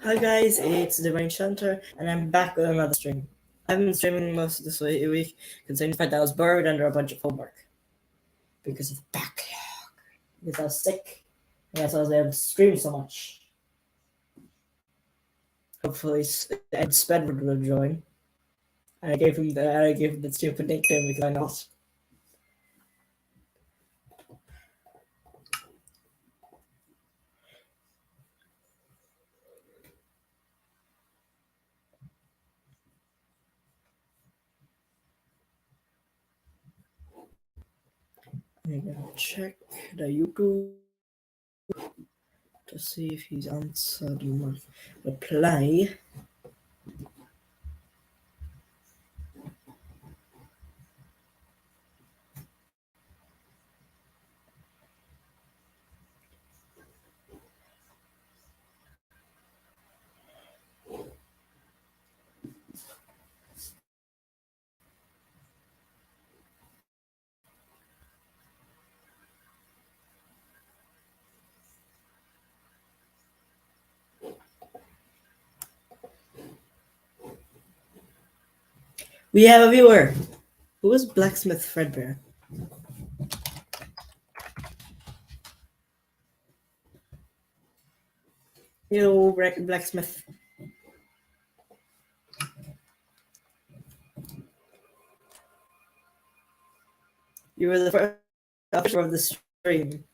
Hi guys, it's Divine Shunter, and I'm back with another stream. I've been streaming most of this week because I fact I was buried under a bunch of homework because of the backlog. Because I was sick, and that's why I was able to stream so much. Hopefully, Spedward will join. And I gave him the stupid nickname because I not. I'm gonna check the YouTube to see if he's answered my reply. We have a viewer. Who is Blacksmith Fredbear? Hello, Blacksmith. You were the first officer of the stream.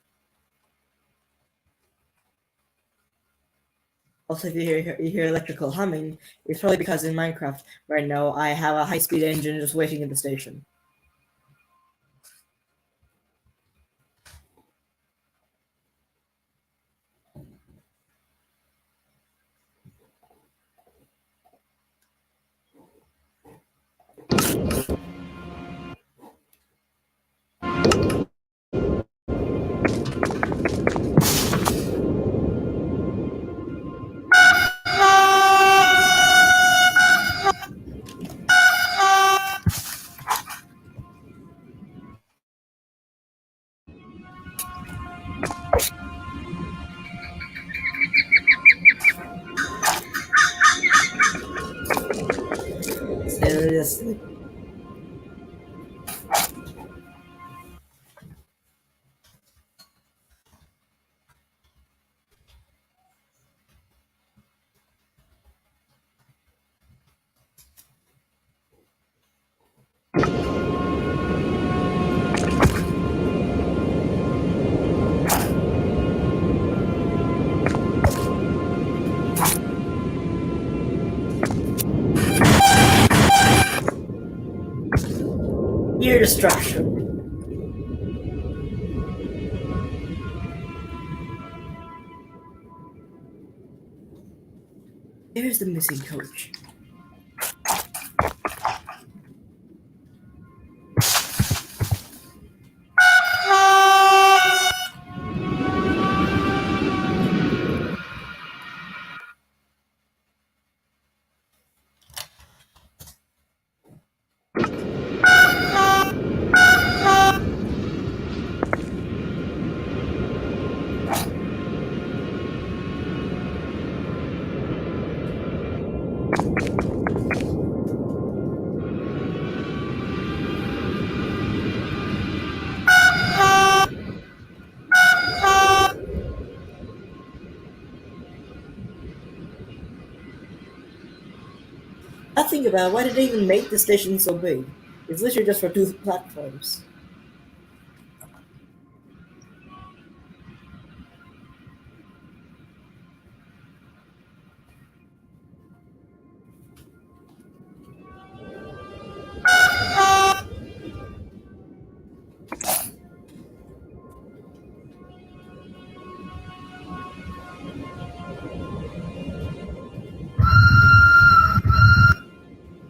Also, if you hear electrical humming, it's probably because in Minecraft right now I have a high-speed engine just waiting in the station. Seriously. Ear destruction. There's the missing coach. I think about why did they even make the station so big? It's literally just for two platforms.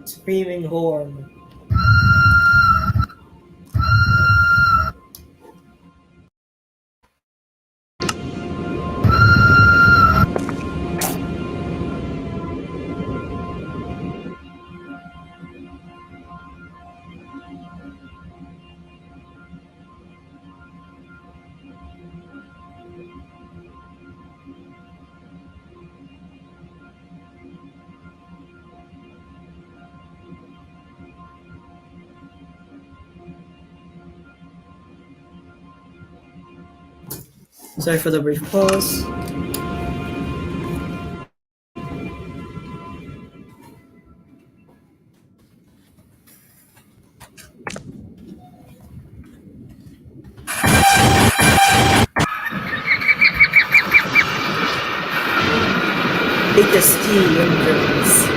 Screaming horn. Sorry for the brief pause. Biggest steam engines.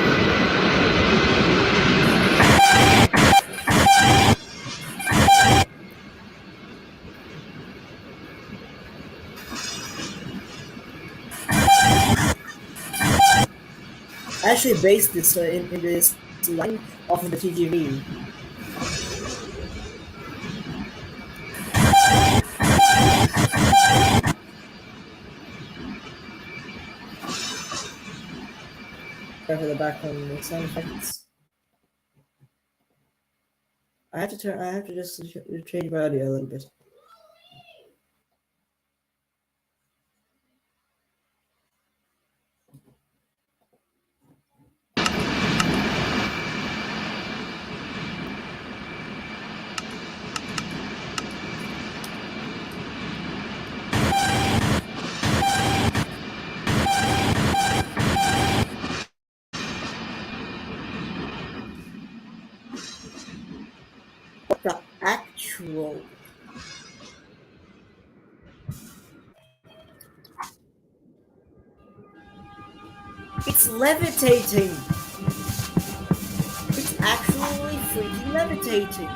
I actually based this in this line off of the TGV. Sorry for the background sound effects. I have to just change my audio a little bit. What the actual? It's levitating! It's actually freaking levitating!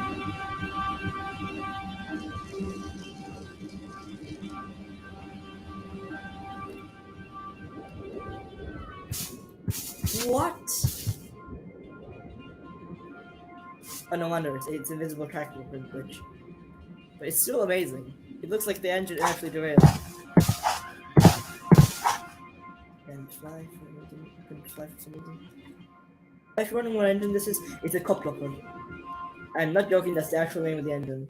What? Oh, no wonder, it's invisible tracking bridge. But it's still amazing. It looks like the engine actually derailed. And fly for anything. Couldn't fly for some reason. If you're wondering what engine this is, it's a coupler. I'm not joking, that's the actual name of the engine.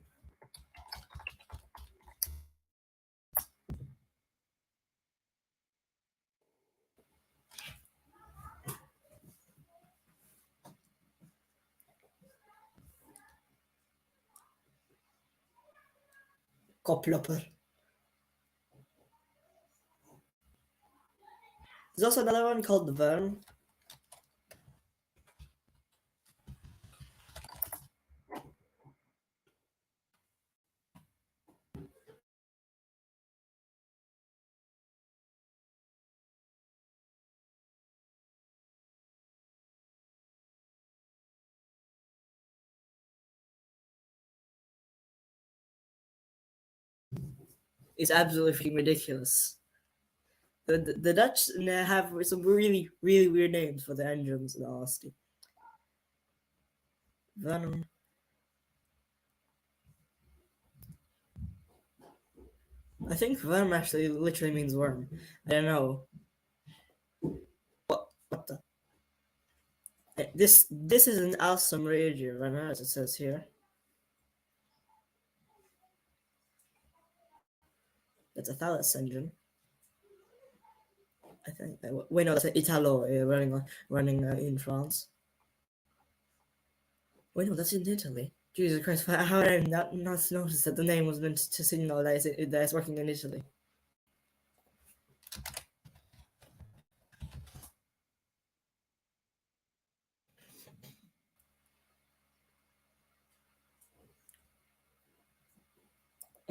Coupler. There's also another one called the Vern. It's absolutely freaking ridiculous. The Dutch have some really, really weird names for their engines, in all honesty. Venom. I think Venom actually literally means worm. I don't know. What the? This is an awesome radio runner, as it says here. That's a Thales engine. I think. Wait, no, that's an Italo running in France. Wait, no, that's in Italy. Jesus Christ! How did I not notice that the name was meant to signal that it's working in Italy?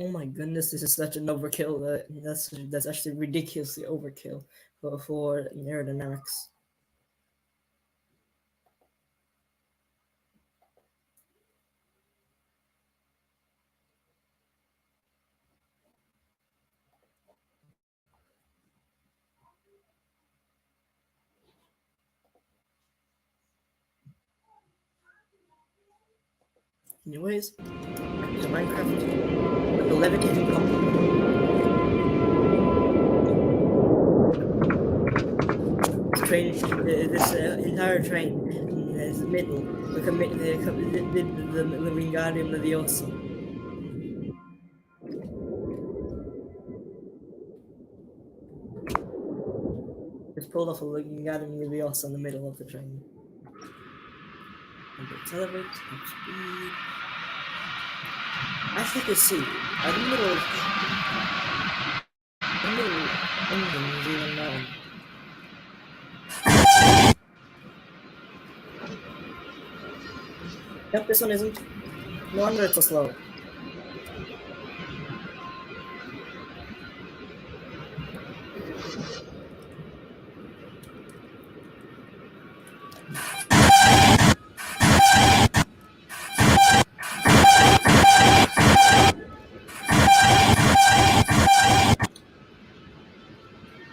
Oh my goodness, this is such an overkill. That's actually ridiculously overkill for aerodynamics. Anyways, back to Minecraft. The levitating couple. Train, this entire train is middle. The Wingardium Leviosa. It's pulled off a Wingardium Leviosa in the middle of the train. And accelerate, top speed. As you can see, I'm in the middle of Engines even known. Yep, this one isn't. No wonder it's so slow.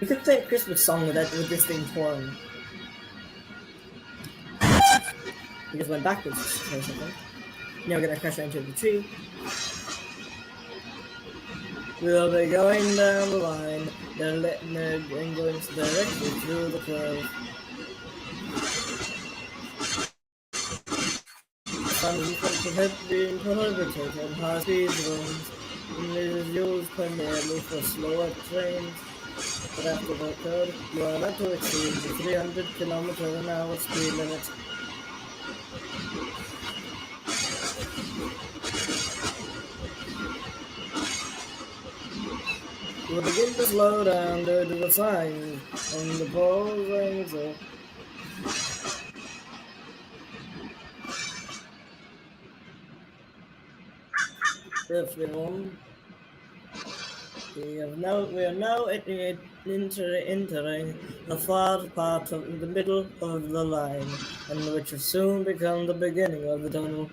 We could play a Christmas song with this thing torn. We just went backwards for a second. Now we're gonna crash into the tree. We'll be going down the line, then letting the going directly through the curve. Funds have been prohibited on high-speed roads, and it is used primarily for slower trains. But after the curve, you are not to exceed the 300 km/h speed limit. You will begin to slow down due to the signs on the poles and so. Everyone, we are now entering the far part of the middle of the line, and which will soon become the beginning of the tunnel.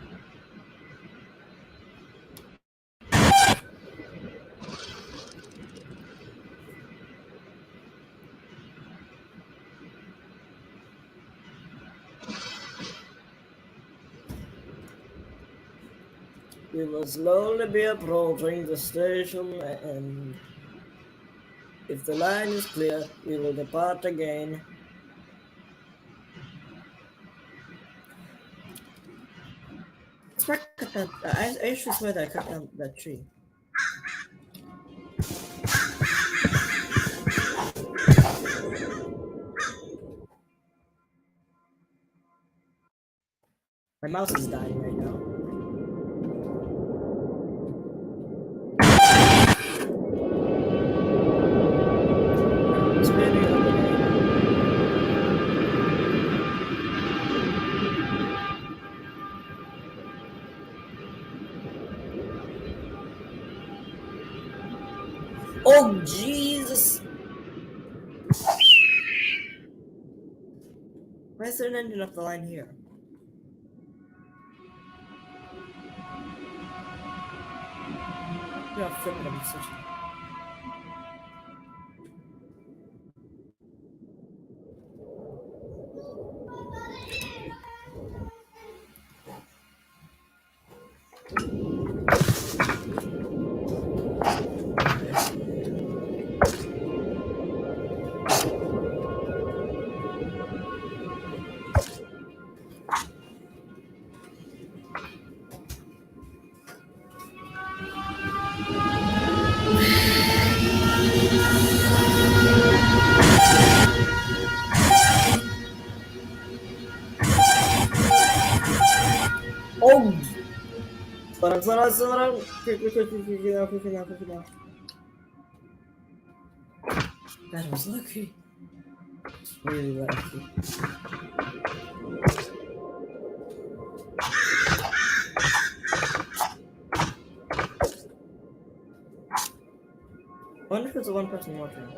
We will slowly be approaching the station end. If the line is clear, we will depart again. I cut that. I actually swear that I cut down that tree. My mouse is dying right now. Oh, Jesus! Why is there an engine up the line here? You're not flipping them, such a... Oh! Slow down. Quick now. That was lucky. It's really lucky. I wonder if it's a one person watching.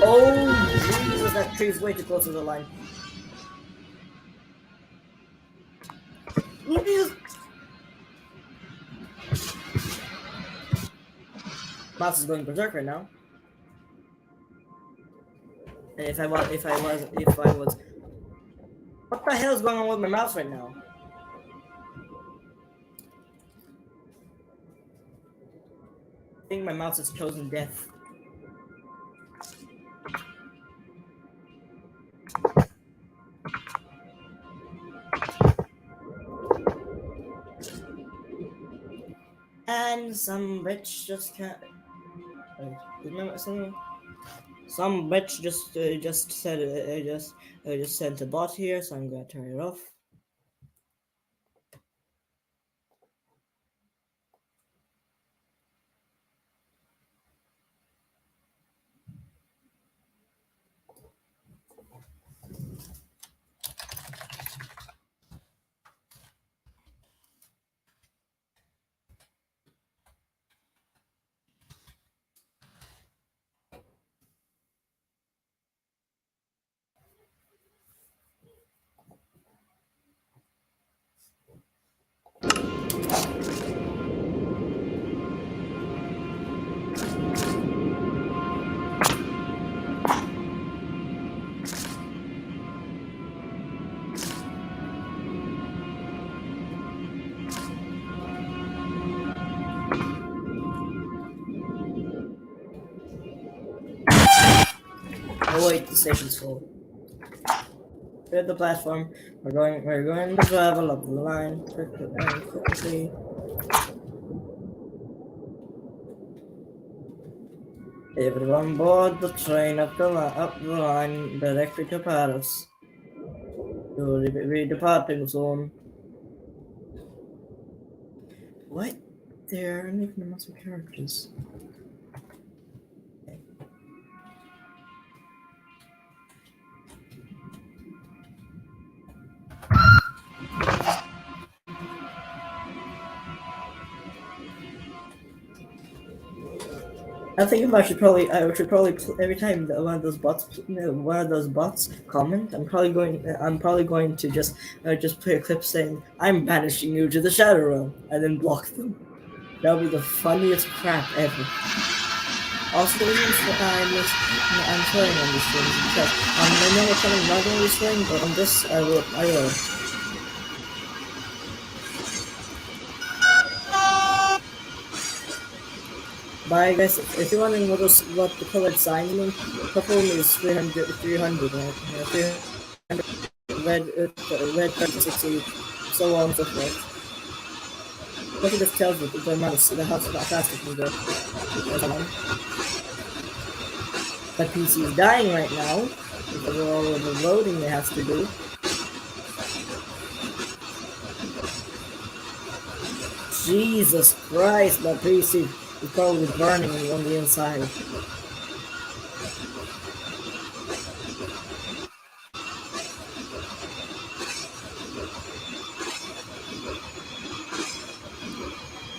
Oh, Jesus, that tree's way too close to the line. Mouse is going berserk right now. And if I was, what the hell is going on with my mouse right now? I think my mouse has chosen death. And some bitch just can't. Remember something? Some bitch just said just sent a bot here, so I'm gonna turn it off. Oh wait, the station's full. We're at the platform. We're going to travel up the line quickly. Everyone board the train up the line directly to Paris. You'll be departing soon. What? There aren't even enough characters. I think I should probably every time that one of those bots comment, I'm probably going to just play a clip saying I'm banishing you to the Shadow Realm and then block them. That would be the funniest crap ever. Also, the reason I'm swearing on this stream is because I know it's I'm not going to be swearing, but on this I will. Bye guys, if you're wondering what the colored sign means, purple is 300, right? 300, red 60, so on and so forth. What it just tells you the amount of how fast it can go. But PC is dying right now because of all of the loading it has to do. Jesus Christ, my PC is probably burning on the inside.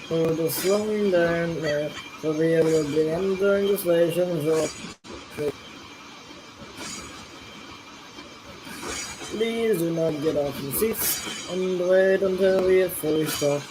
For the slowing down there, so we will be entering the station shortly. Please do not get off the seats and wait until we have fully stopped.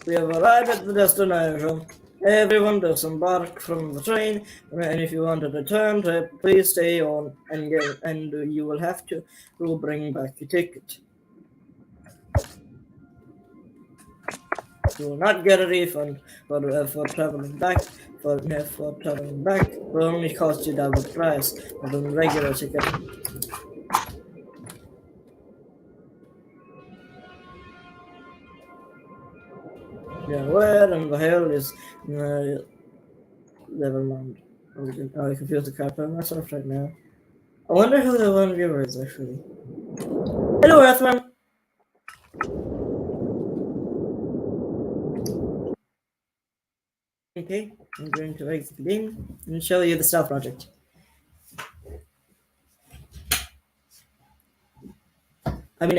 We have arrived at the destination. Everyone disembark from the train, and if you want a return trip, please stay on and you will have to bring back your ticket. You will not get a refund for traveling back. For traveling back, will only cost you double price of the regular ticket. Yeah, where in the hell is never mind. I confused the crap out of myself right now. I wonder who the one viewer is actually. Hello, Earthman. Okay, I'm going to exit the game and show you the stealth project. I mean,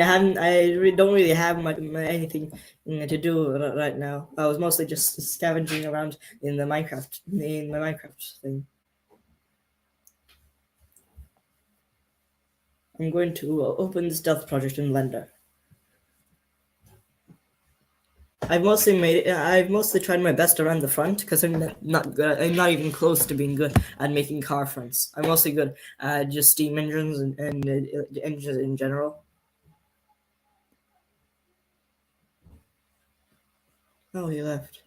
don't really have anything to do right now. I was mostly just scavenging around in my Minecraft thing. I'm going to open the stealth project in Blender. I've mostly tried my best around the front because not good. I'm not even close to being good at making car fronts. I'm mostly good at just steam engines and engines in general. Oh, he left.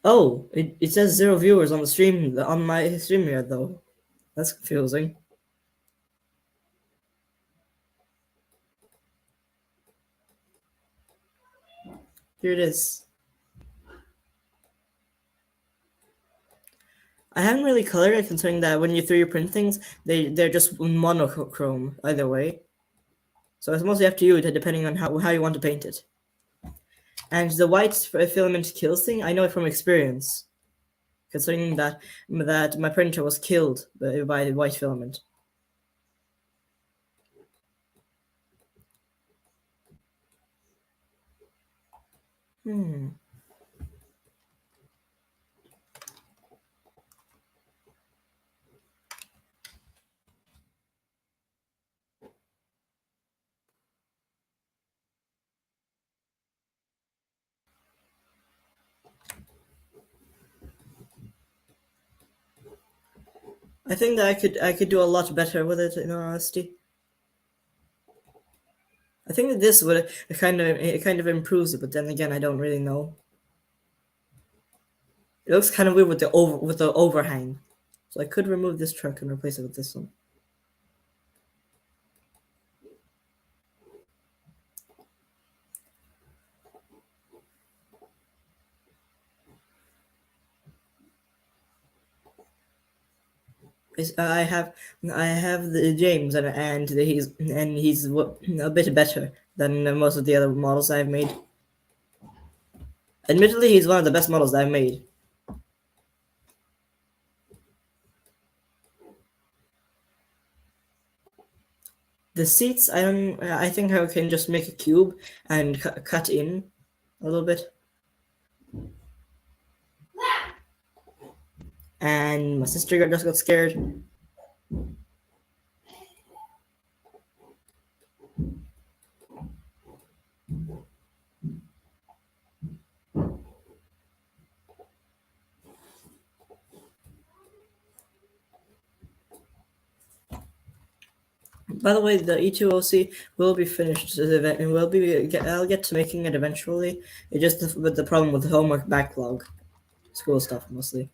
Oh, it says 0 viewers on the stream on my stream here though. That's confusing. Here it is. I haven't really colored it, considering that when you 3D print things, they're just monochrome either way. So it's mostly up to you, depending on how you want to paint it. And the white filament kills thing, I know it from experience, considering that my printer was killed by the white filament. Hmm. I think that I could do a lot better with it, in all honesty. I think that this would it kind of improves it, but then again, I don't really know. It looks kind of weird with the overhang, so I could remove this truck and replace it with this one. I have the James, and he's a bit better than most of the other models I've made. Admittedly, he's one of the best models I've made. The seats, I don't. I think I can just make a cube and cut in a little bit. And my sister just got scared. By the way, the E2OC will be finished and I'll get to making it eventually. It just with the problem with the homework backlog, school stuff mostly.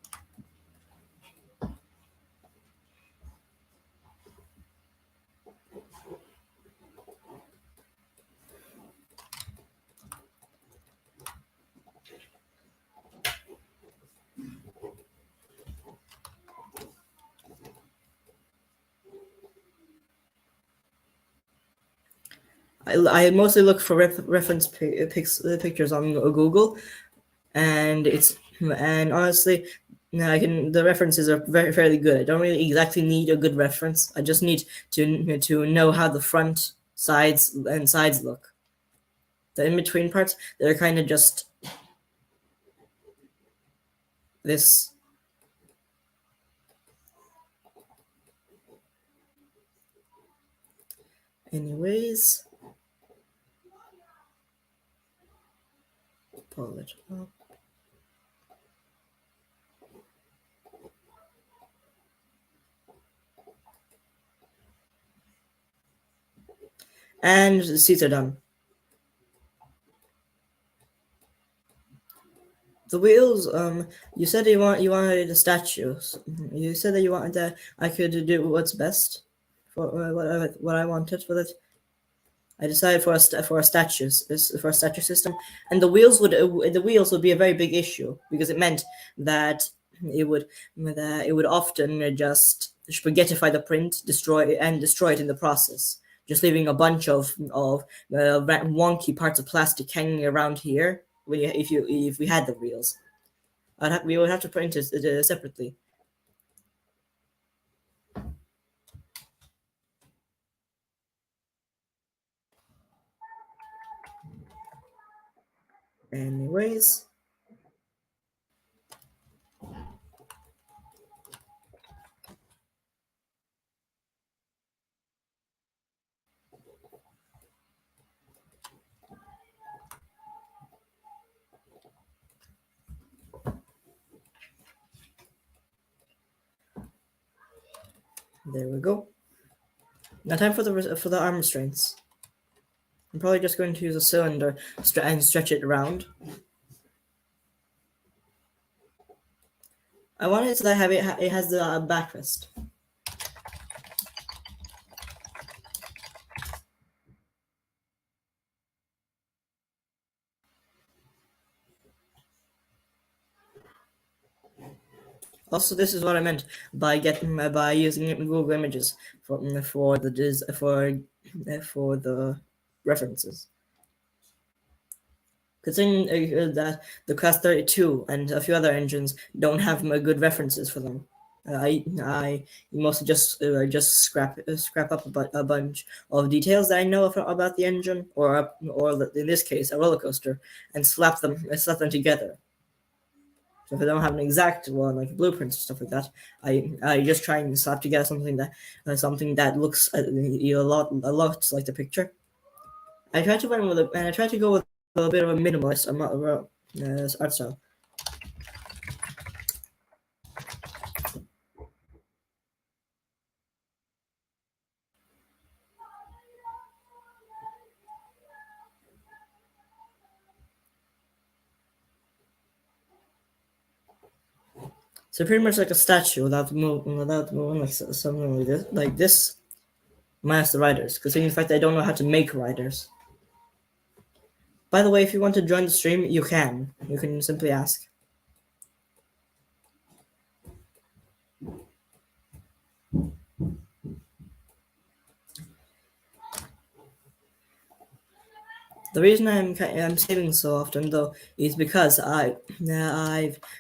I mostly look for reference pictures on Google, and honestly, the references are fairly good. I don't really exactly need a good reference. I just need to know how the front, sides look. The in between parts, they're kind of just this. Anyways, pull it up. And the seats are done. The wheels, you said you wanted the statues. You said that you wanted that I could do what's best for what I wanted with it. I decided for a statue system, and the wheels would be a very big issue because it meant that it would often just spaghettify the print, destroy it in the process, just leaving a bunch of wonky parts of plastic hanging around here. If we had the wheels, we would have to print it separately. Anyways. There we go. Now time for the arm restraints. I'm probably just going to use a cylinder and stretch it around. I want it so that it has the backrest. Also, this is what I meant by using Google Images for the references. Considering that the Class 32 and a few other engines don't have good references for them, I mostly just scrap up a bunch of details that I know about the engine, or in this case a roller coaster, and slap them together. So if I don't have an exact one, like blueprints and stuff like that, I just try and slap together something that looks a lot like the picture. I try to go with a little bit of a minimalist art style. So pretty much like a statue without moving, like something like this, minus the riders. Because in fact, I don't know how to make riders. By the way, if you want to join the stream, you can. You can simply ask. The reason I'm saving so often, though, is because I've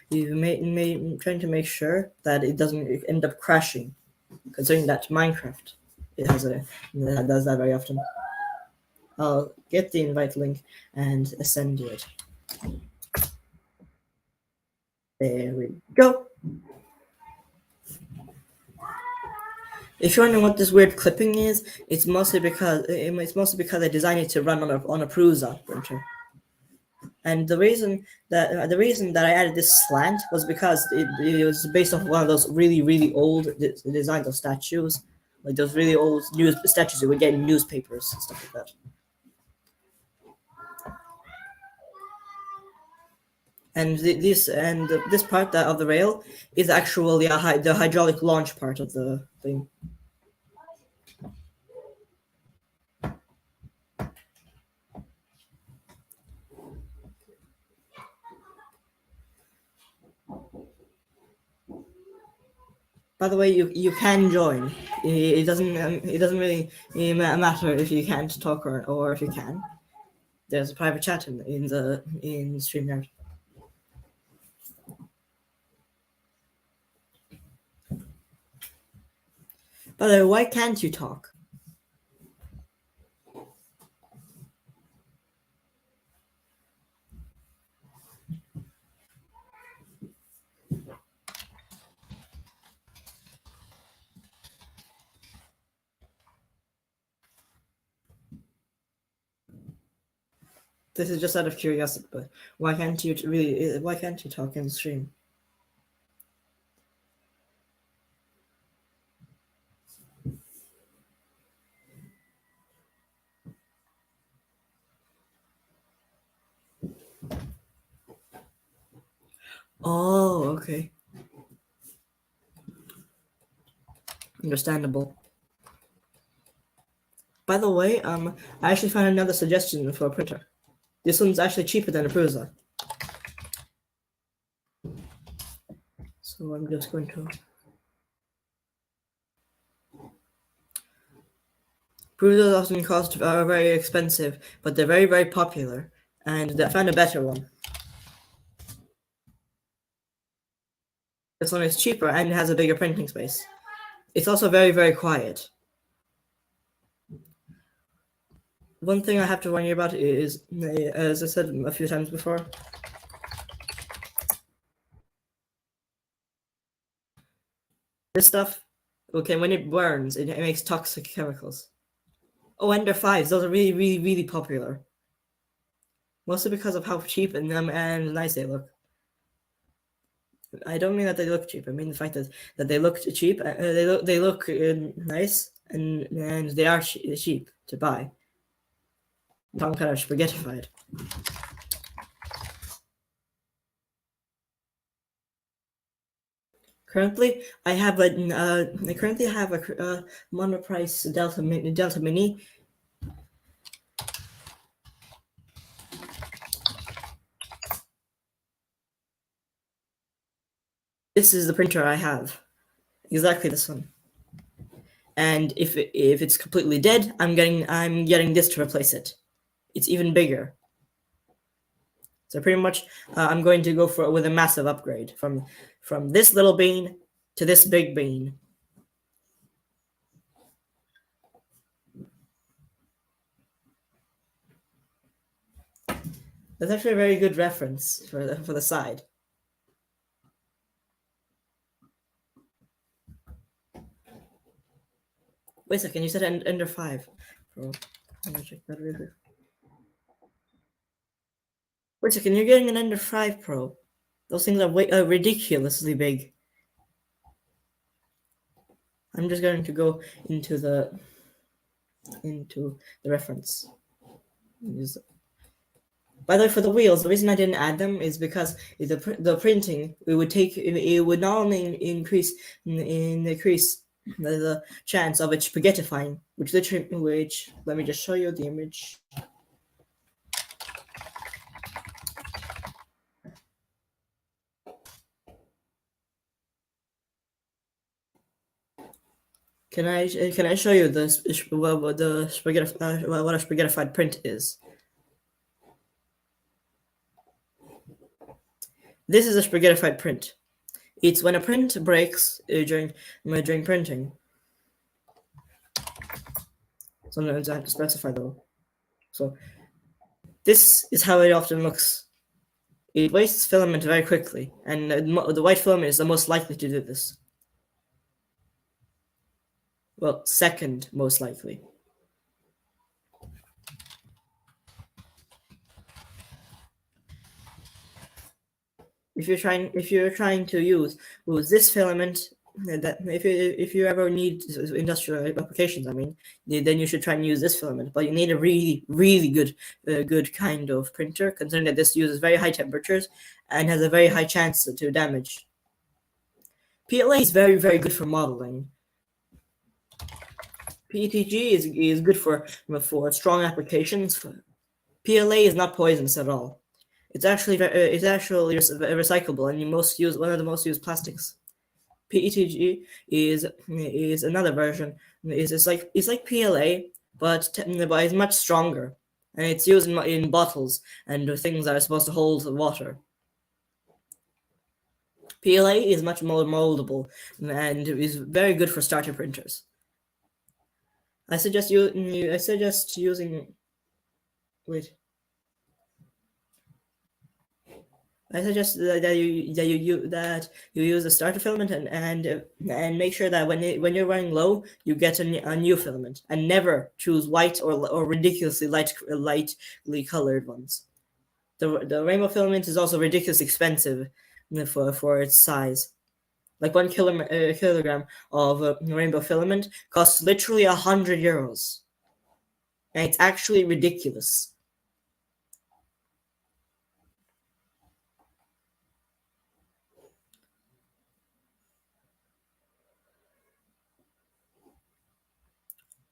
trying to make sure that it doesn't end up crashing. Considering that Minecraft does that very often. I'll get the invite link and send you it. There we go. If you're wondering what this weird clipping is, it's mostly because I designed it to run on a Prusa printer. And the reason that I added this slant was because it was based off one of those really old designs of statues, like those really old statues you would get in newspapers and stuff like that. And this part of the rail is actually the hydraulic launch part of the thing. By the way, you can join. It doesn't really matter if you can't talk or if you can. There's a private chat in StreamYard. By the way, why can't you talk? This is just out of curiosity, but why can't you talk in the stream? Oh, okay. Understandable. By the way, I actually found another suggestion for a printer. This one's actually cheaper than a Prusa. So I'm just going to. Prusas often are very expensive, but they're very popular, and I found a better one. This one is cheaper and has a bigger printing space. It's also very quiet. one thing I have to warn you about is, as I said a few times before, this stuff, okay, when it burns, it makes toxic chemicals. Oh, Ender 5s, those are really, really, really popular. Mostly because of how cheap and nice they look. I don't mean that they look cheap. I mean the fact that they look cheap. They look nice and they are cheap to buy. I'm kind of spaghettified. Currently, I currently have a monoprice Delta Mini. This is the printer I have. Exactly this one. And if it's completely dead, I'm getting this to replace it. It's even bigger. So pretty much, I'm going to go with a massive upgrade from this little bean to this big bean. That's actually a very good reference for the side. Wait a second, you said Ender 5. Bro, I'm gonna check that real quick. Wait a second, you're getting an Ender 5 Pro. Those things are ridiculously big. I'm just going to go into the reference. By the way, for the wheels, the reason I didn't add them is because the printing it would not only increase the chance of it spaghettifying, which let me just show you the image. Can I show you what a spaghettified print is? This is a spaghettified print. It's when a print breaks during printing. Sometimes I have to specify though. So this is how it often looks. It wastes filament very quickly, and the white filament is the most likely to do this. Well, second most likely. If you're trying to use this filament, that if you ever need industrial applications, I mean, then you should try and use this filament. But you need a really, really good kind of printer, considering that this uses very high temperatures and has a very high chance to damage. PLA is very, very good for modeling. PETG is good for strong applications. PLA is not poisonous at all. It's actually recyclable and one of the most used plastics. PETG is another version. It's like PLA, but it's much stronger, and it's used in bottles and things that are supposed to hold water. PLA is much more moldable and is very good for starter printers. I suggest using. Wait. I suggest that you use a starter filament and make sure that when you're running low, you get a new filament, and never choose white or ridiculously lightly colored ones. The rainbow filament is also ridiculously expensive for its size. Like 1 kilogram of rainbow filament costs literally €100, and it's actually ridiculous.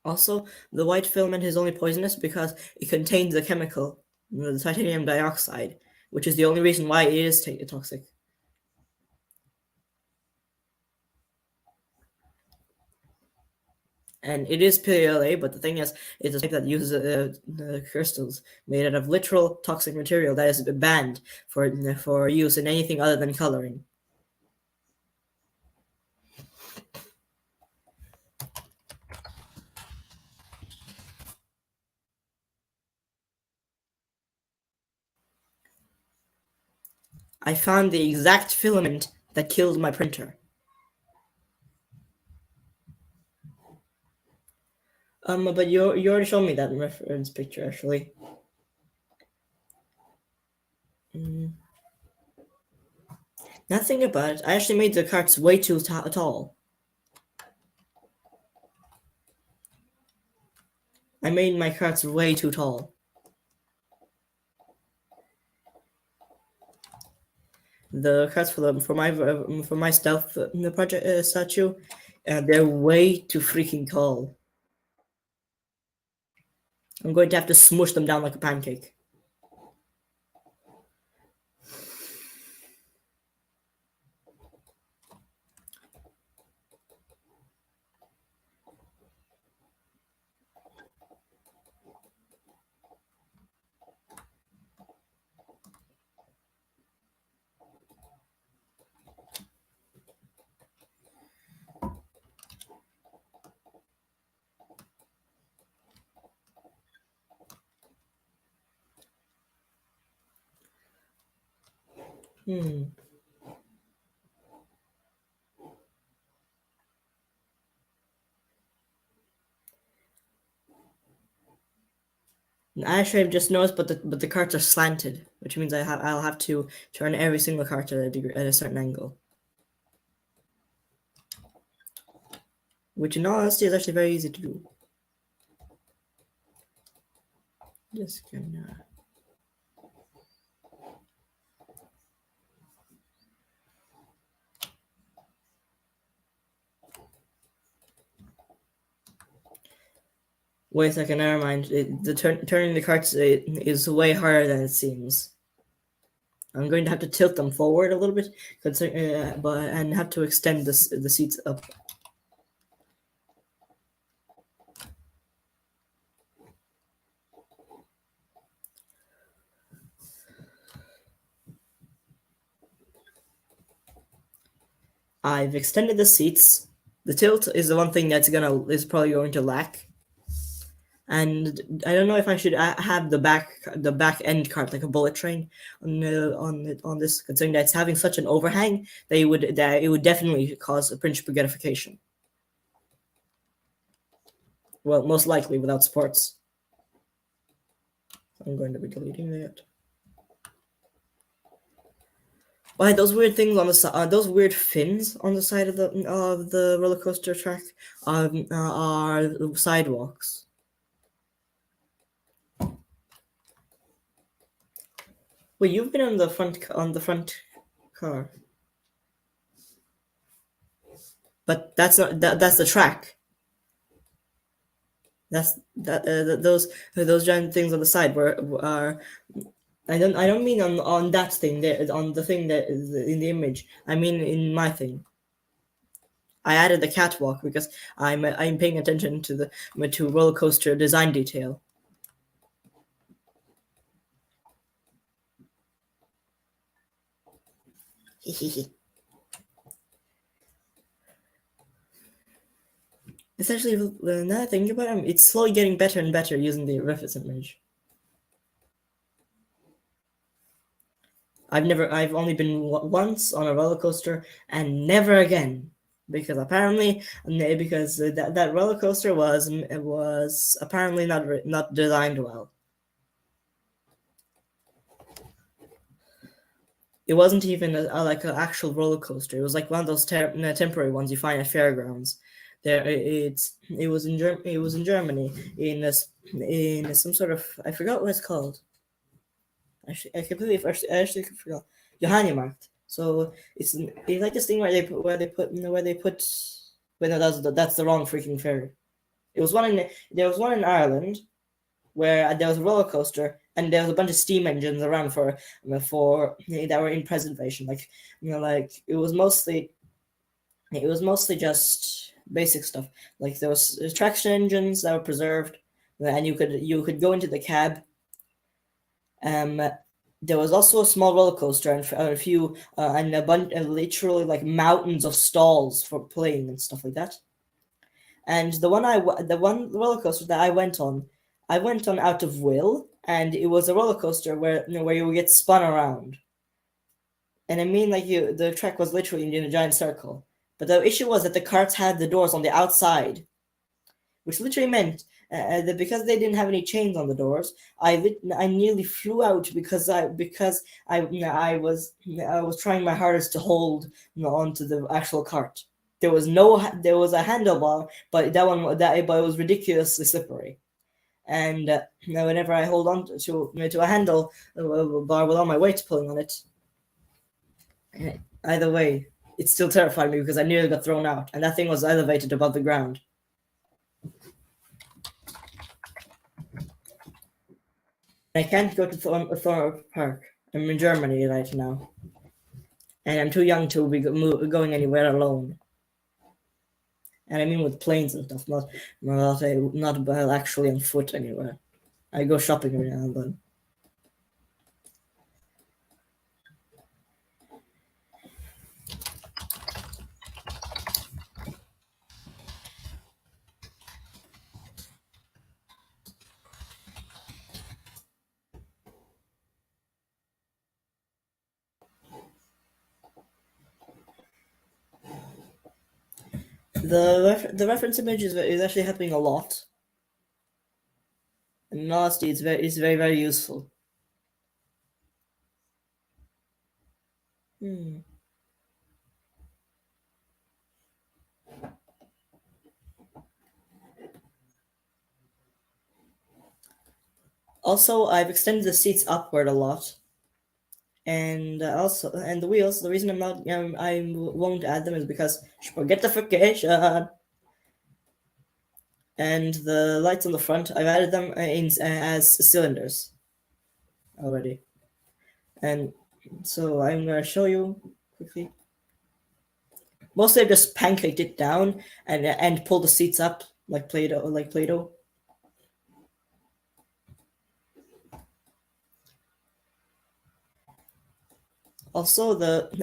Also, the white filament is only poisonous because it contains the chemical, the titanium dioxide, which is the only reason why it is toxic. And it is PLA, but the thing is, it's a type that uses crystals made out of literal toxic material that is banned for use in anything other than coloring. I found the exact filament that killed my printer. But you already showed me that reference picture, actually. Nothing about it. I actually made the carts way too tall. I made my carts way too tall. The carts for my stealth the project statue, they're way too freaking tall. I'm going to have to smush them down like a pancake. Actually, I've just noticed, but the carts are slanted, which means I'll have to turn every single cart at a certain angle. Which, in all honesty, is actually very easy to do. Just gonna. Wait a second, never mind. Turning the carts is way harder than it seems. I'm going to have to tilt them forward a little bit, and have to extend the seats up. I've extended the seats. The tilt is the one thing that's probably going to lack. And I don't know if I should have the back end cart like a bullet train on this, considering that it's having such an overhang that it would definitely cause a print spaghettification. Well, most likely without supports. I'm going to be deleting that. Why those weird things on the side? Those weird fins on the side of the roller coaster track are sidewalks. Wait, you've been on the front car, but that's not that's the track. Those giant things on the side are. I don't mean on that thing there, on the thing that is in the image. I mean in my thing. I added the catwalk because I'm paying attention to roller coaster design detail. Essentially, now that I think about it, it's slowly getting better and better using the reference image. I've only been once on a roller coaster and never again, because that roller coaster was apparently not designed well. It wasn't even like an actual roller coaster. It was like one of those temporary ones you find at fairgrounds. It was in Germany in some sort of, I forgot what it's called. Actually, I actually forgot. Johannemarkt. So it's like this thing where they put. Wait, no, that's the wrong freaking fair. There was one in Ireland where there was a roller coaster and there was a bunch of steam engines around for that were in preservation. Like it was mostly just basic stuff. Like there was traction engines that were preserved, and you could go into the cab. There was also a small roller coaster and a few and a bunch, literally like mountains of stalls for playing and stuff like that. And the one roller coaster that I went on out of will, and it was a roller coaster where you would get spun around. And I mean, like the track was literally in a giant circle. But the issue was that the carts had the doors on the outside, which literally meant that because they didn't have any chains on the doors, I nearly flew out because I was trying my hardest to hold onto the actual cart. There was a handlebar, but but it was ridiculously slippery. And whenever I hold on to a handle bar with all my weight pulling on it, either way, it still terrified me because I nearly got thrown out, and that thing was elevated above the ground. I can't go to Thorpe Park. I'm in Germany right now, and I'm too young to be going anywhere alone. And I mean with planes and stuff, not actually on foot anywhere. I go shopping every now and then. The reference image is actually helping a lot. And honestly, it's very very useful. Hmm. Also, I've extended the seats upward a lot, and the wheels. The reason I won't add them is because spaghettification. And the lights on the front, I've added them as cylinders already. And so I'm gonna show you quickly. Mostly I've just pancaked it down and pulled the seats up like Play-Doh. Also,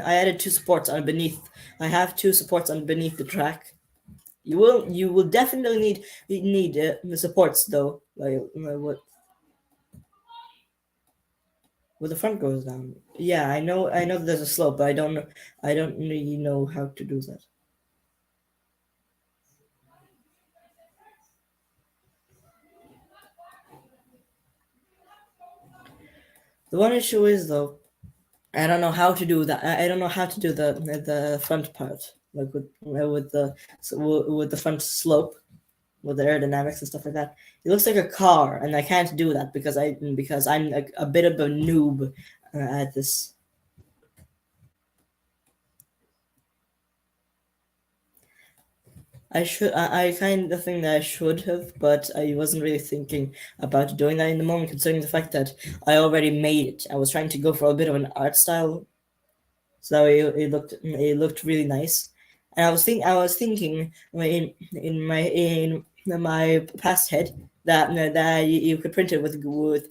I added two supports underneath. I have two supports underneath the track. You will definitely need the supports though. Like what where the front goes down. Yeah, I know there's a slope, but I don't really know how to do that. The one issue is though, I don't know how to do that. I don't know how to do the front part, like with the front slope, with the aerodynamics and stuff like that. It looks like a car, and I can't do that because I'm a bit of a noob at this. I kind of think that I should have, but I wasn't really thinking about doing that in the moment, considering the fact that I already made it. I was trying to go for a bit of an art style, so it looked really nice. And I was thinking in my past head that you could print it with the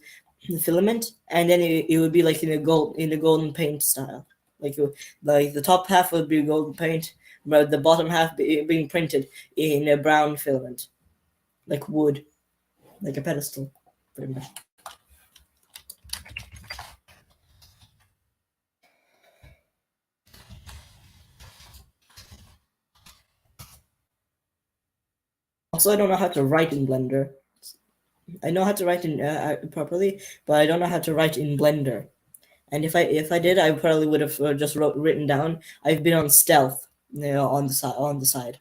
filament, and then it would be like in a golden paint style, like the top half would be golden paint, but the bottom half being printed in a brown filament, like wood, like a pedestal, pretty much. Also, I don't know how to write in Blender. I know how to write in properly, but I don't know how to write in Blender. And if I did, I probably would have just written down. I've been on stealth, on the side.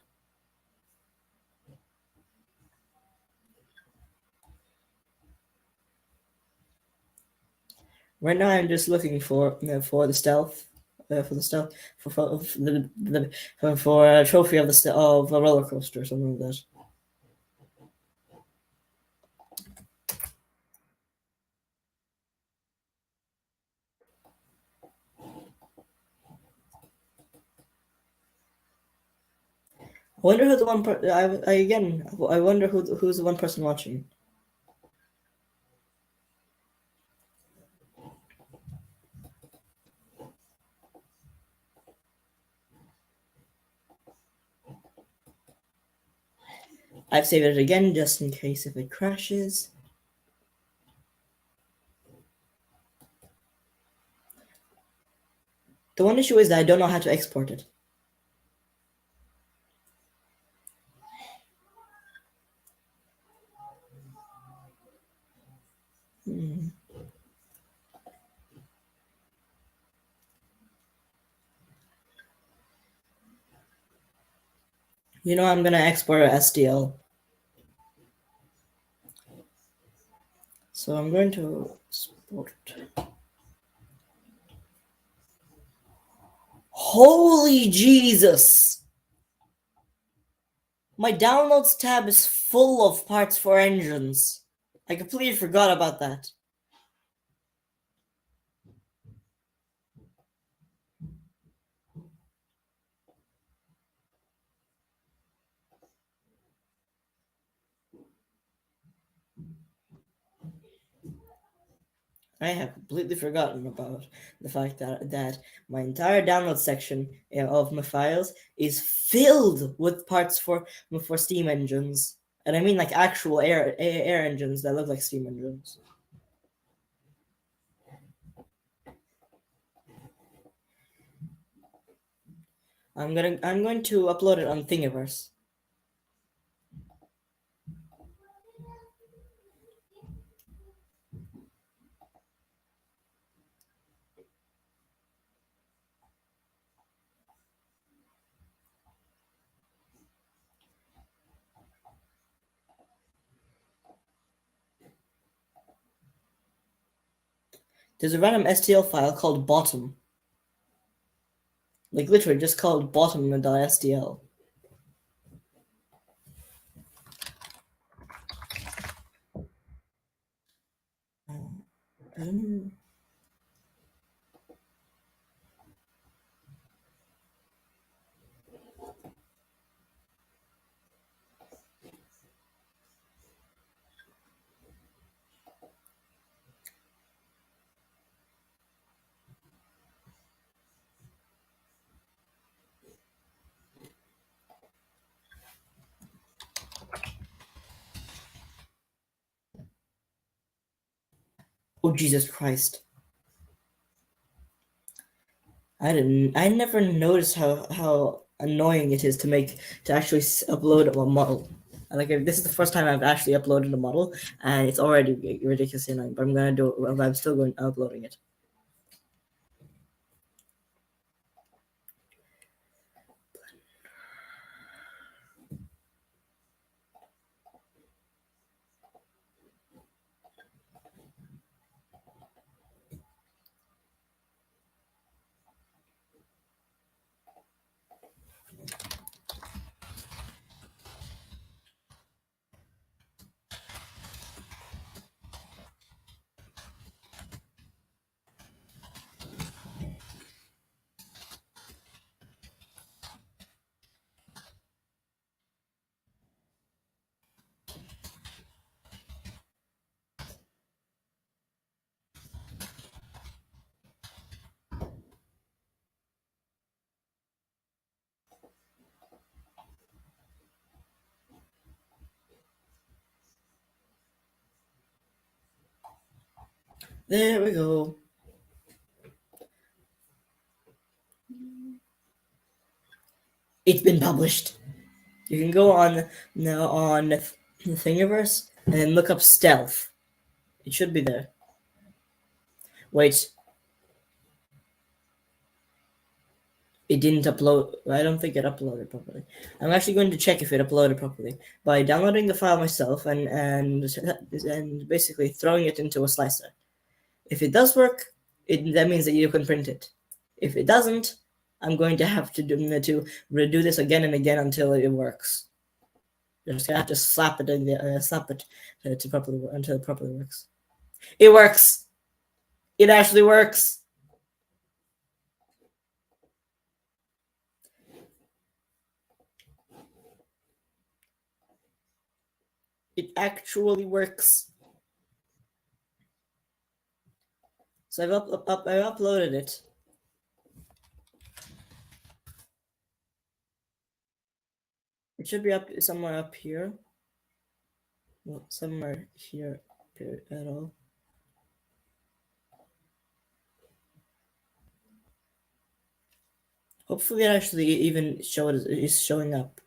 Right now, I'm just looking for the stealth, for the stealth for a trophy of of a roller coaster or something like that. I wonder who the one. I wonder who's the one person watching. I've saved it again just in case if it crashes. The one issue is that I don't know how to export it. Hmm. You know, I'm gonna export a STL. So I'm going to export. Holy Jesus! My downloads tab is full of parts for engines. I completely forgot about that. I have completely forgotten about the fact that my entire download section of my files is filled with parts for steam engines. And I mean like actual air engines that look like steam engines. I'm going to upload it on Thingiverse. There's a random STL file called bottom. Like literally just called bottom.stl. Oh Jesus Christ! I never noticed how annoying it is to actually upload a model. Like this is the first time I've actually uploaded a model, and it's already ridiculously annoying. But I'm gonna do it. I'm still going uploading it. There we go. It's been published. You can go on now on the Thingiverse and then look up stealth. It should be there. Wait, it didn't upload. I don't think it uploaded properly. I'm actually going to check if it uploaded properly by downloading the file myself and basically throwing it into a slicer. If it does work, that means that you can print it. If it doesn't, I'm going to have to redo this again and again until it works. You're just gonna have to slap it to properly until it properly works. It works. It actually works. It actually works. So I've uploaded it. It should be up somewhere up here. Well, somewhere here at all. Hopefully, it actually even is showing up.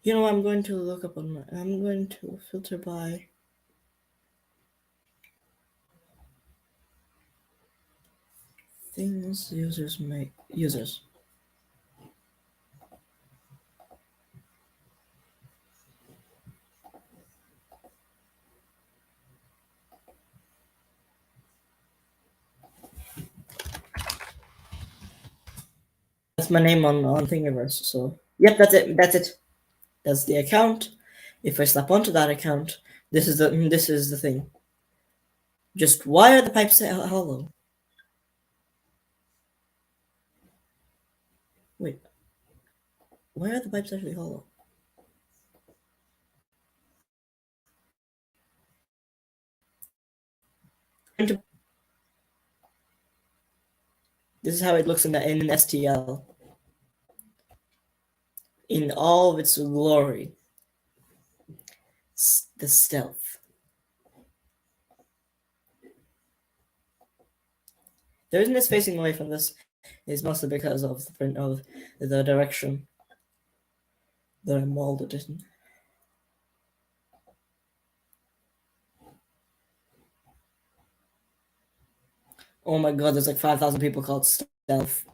You know, I'm going to look up on my. I'm going to filter by. Things users make. Users. That's my name on Thingiverse. So, yep, that's it. That's it. That's the account. If I slap onto that account, this is the thing. Just why are the pipes hollow? Wait, why are the pipes actually hollow? This is how it looks in an STL in all of its glory. The stealth. The reason it's facing away from this is mostly because of the print of the direction that I molded it in. Oh my god, there's like 5,000 people called stealth.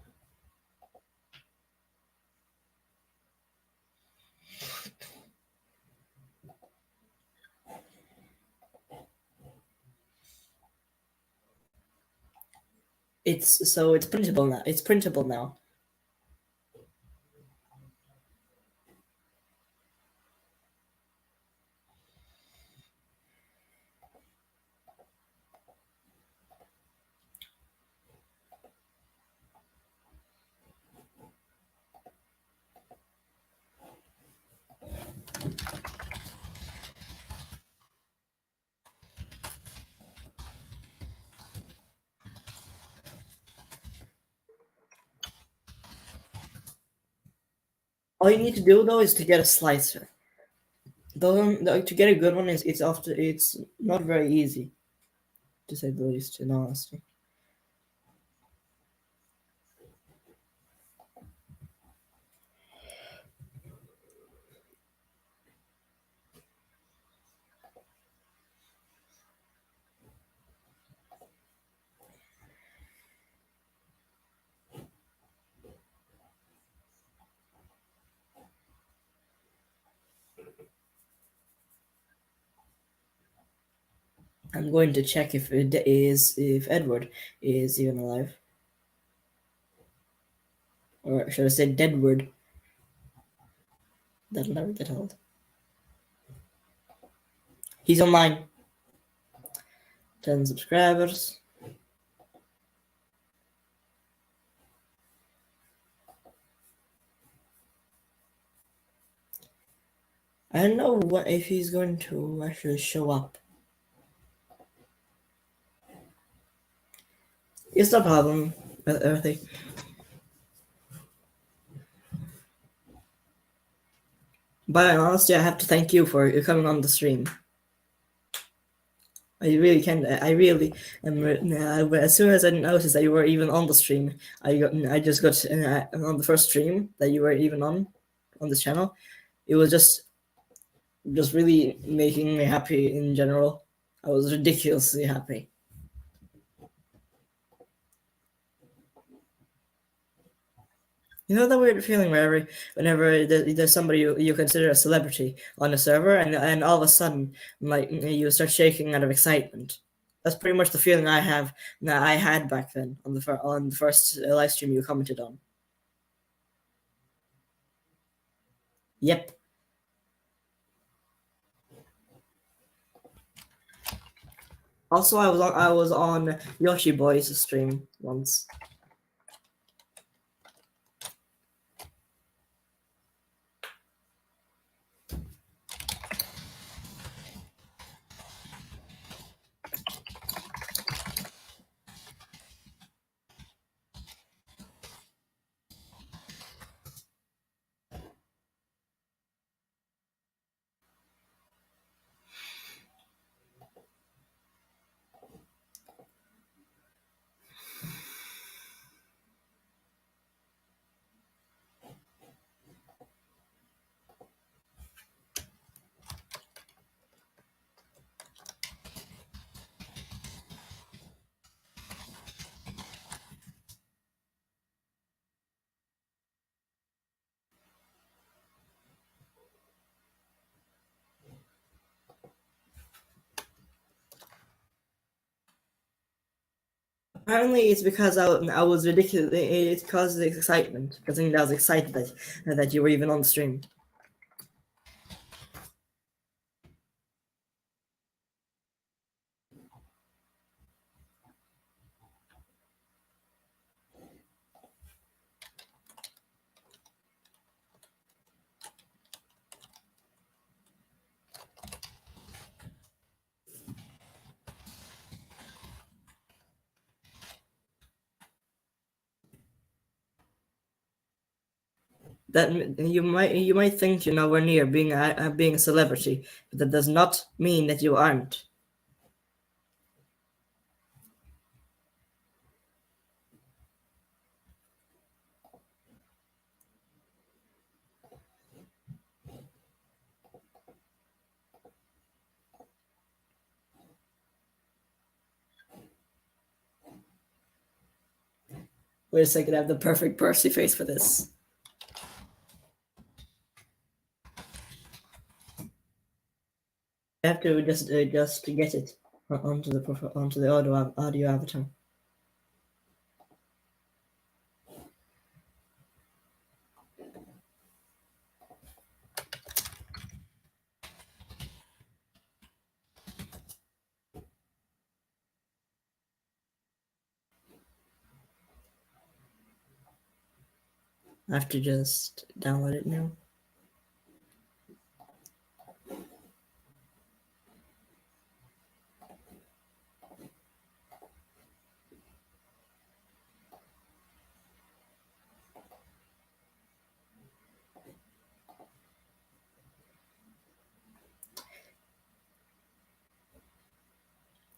It's printable now. It's printable now. All you need to do though is to get a slicer. To get a good one it's not very easy, to say the least, in honesty. I'm going to check if Edward is even alive, or should I say Deadward? That'll never get old. He's online. 10 subscribers. I don't know what if he's going to actually show up. It's no problem, Earthy. But honestly, I have to thank you for coming on the stream. I really can. I really am. As soon as I noticed that you were even on the stream, I just got on the first stream that you were even on this channel. It was just really making me happy in general. I was ridiculously happy. You know that weird feeling whenever there's somebody you consider a celebrity on a server, and all of a sudden, like, you start shaking out of excitement. That's pretty much the feeling I had back then on the first live stream you commented on. Yep. Also, I was on Yoshi Boy's stream once. Apparently, it's because I was ridiculous. It causes excitement because I think I was excited that you were even on the stream. That you might think you're nowhere near being a celebrity, but that does not mean that you aren't. Wait a second, I have the perfect Percy face for this. I have to just get it onto the audio avatar. I have to just download it now.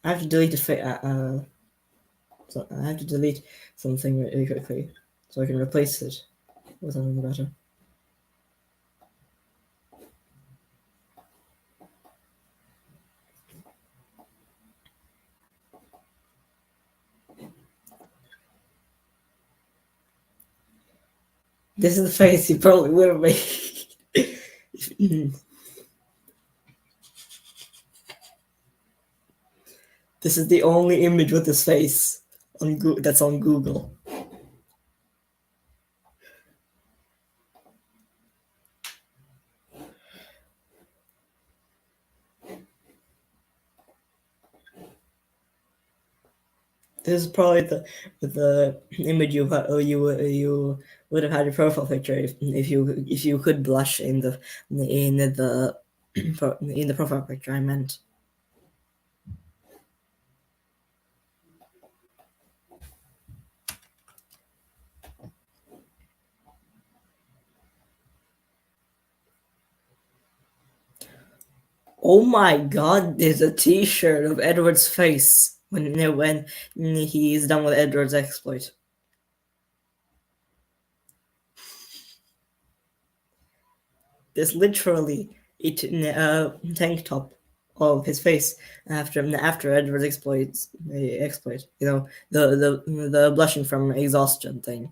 I have to delete so I have to delete something really quickly so I can replace it with something better. This is the face you probably would have made. This is the only image with this face that's on Google. This is probably the image you would have had your profile picture if you could blush in the in the profile picture. I meant. Oh my God! There's a T-shirt of Edward's face when he's done with Edward's exploit. There's literally a tank top of his face after Edward's exploit. You know, the blushing from exhaustion thing.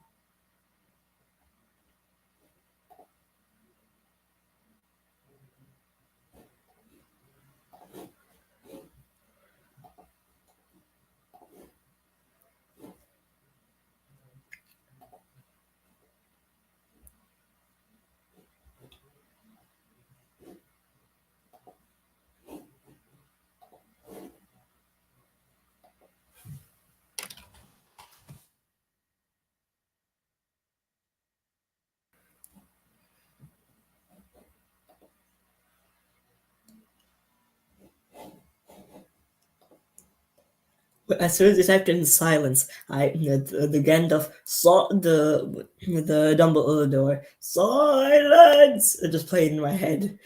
But as soon as you typed in silence, the Gandalf saw the Dumbledore silence. It just played in my head.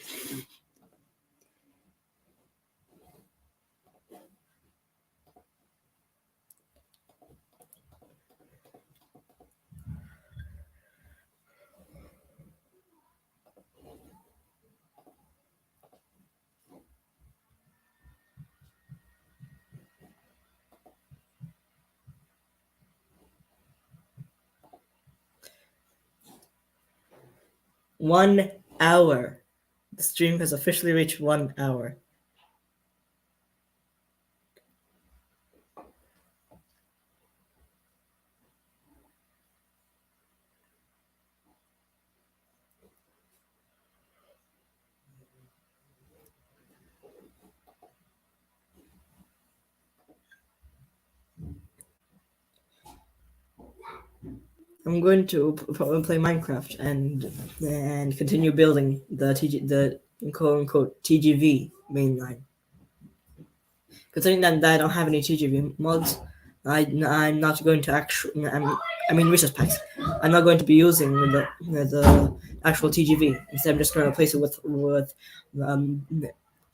One hour. The stream has officially reached 1 hour. I'm going to play Minecraft and continue building the quote unquote TGV mainline. Considering that I don't have any TGV mods, I'm not going to actually. I mean resource packs. I'm not going to be using the actual TGV. Instead, I'm just going to replace it with um,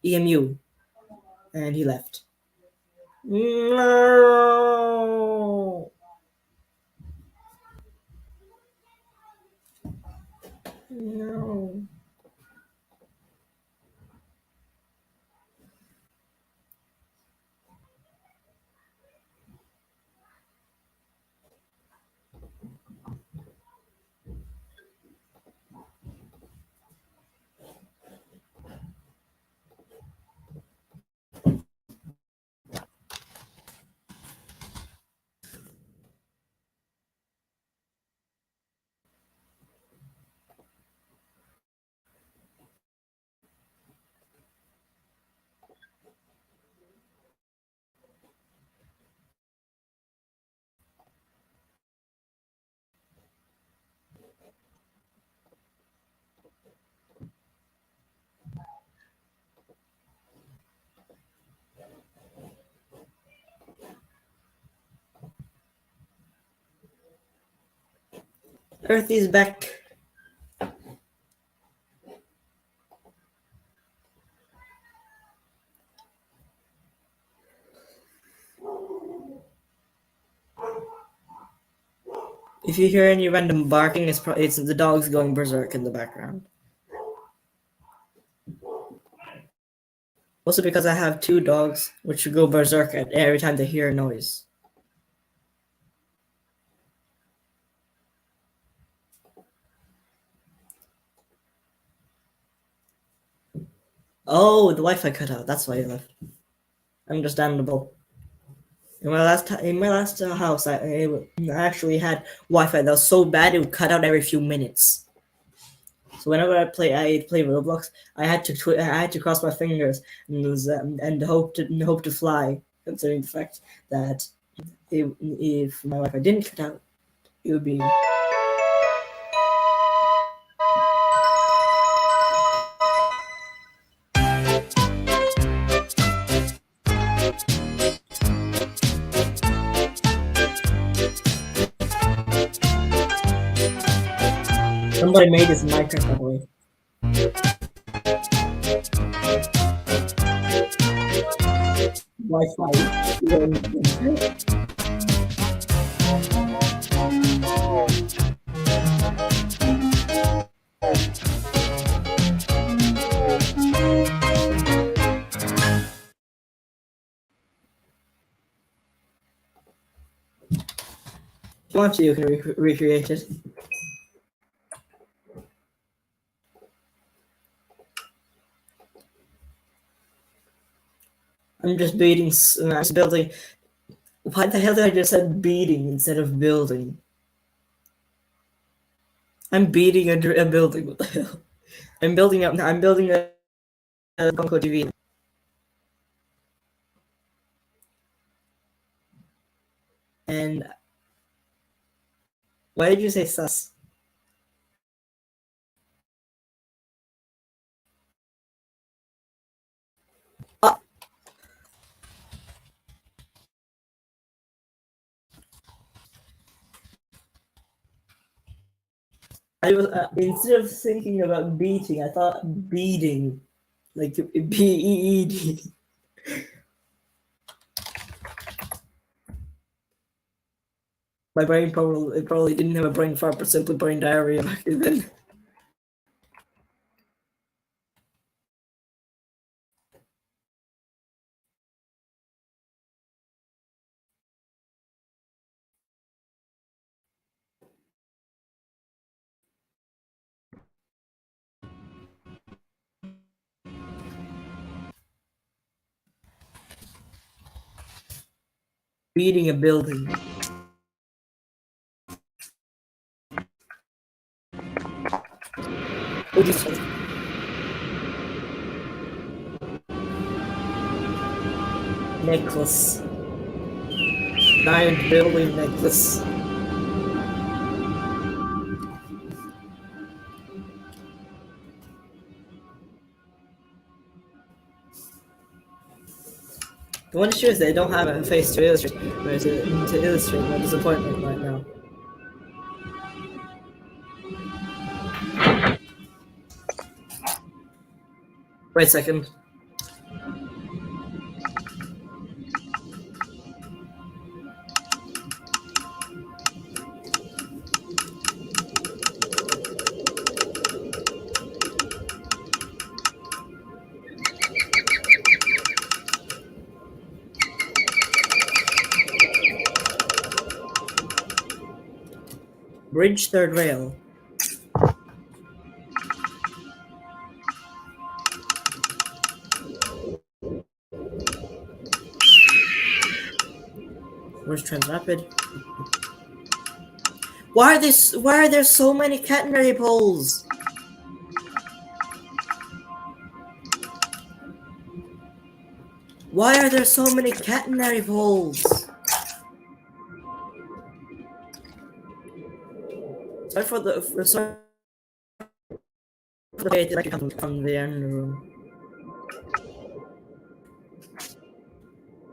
EMU. And he left. No. No. Earth is back. If you hear any random barking, it's the dogs going berserk in the background. Also because I have two dogs which go berserk at every time they hear a noise. Oh, the Wi-Fi cut out. That's why I left. Understandable. In my last house, I actually had Wi-Fi that was so bad it would cut out every few minutes. So whenever I play Roblox, I had to cross my fingers and hope to fly. Considering the fact that if my Wi-Fi didn't cut out, it would be. Somebody made this in Minecraft, by the way. Wi-Fi. If you want to, you can recreate it. I'm just beating. I'm building. Why the hell did I just said beating instead of building? I'm beating a building. What the hell? I'm building up. I'm building a Gonko TV. And why did you say sus? Ah. I was instead of thinking about beating, I thought beating, like BEED. My brain probably didn't have a brain fart, but simply brain diarrhea back then. Beating a building. What did you say? Necklace. Giant building necklace. The one issue is they don't have a face to illustrate my disappointment right now. Wait a second. Bridge third rail. Where's Transrapid? Why are there so many catenary poles? Why are there so many catenary poles? Sorry for the debate that comes from the end room.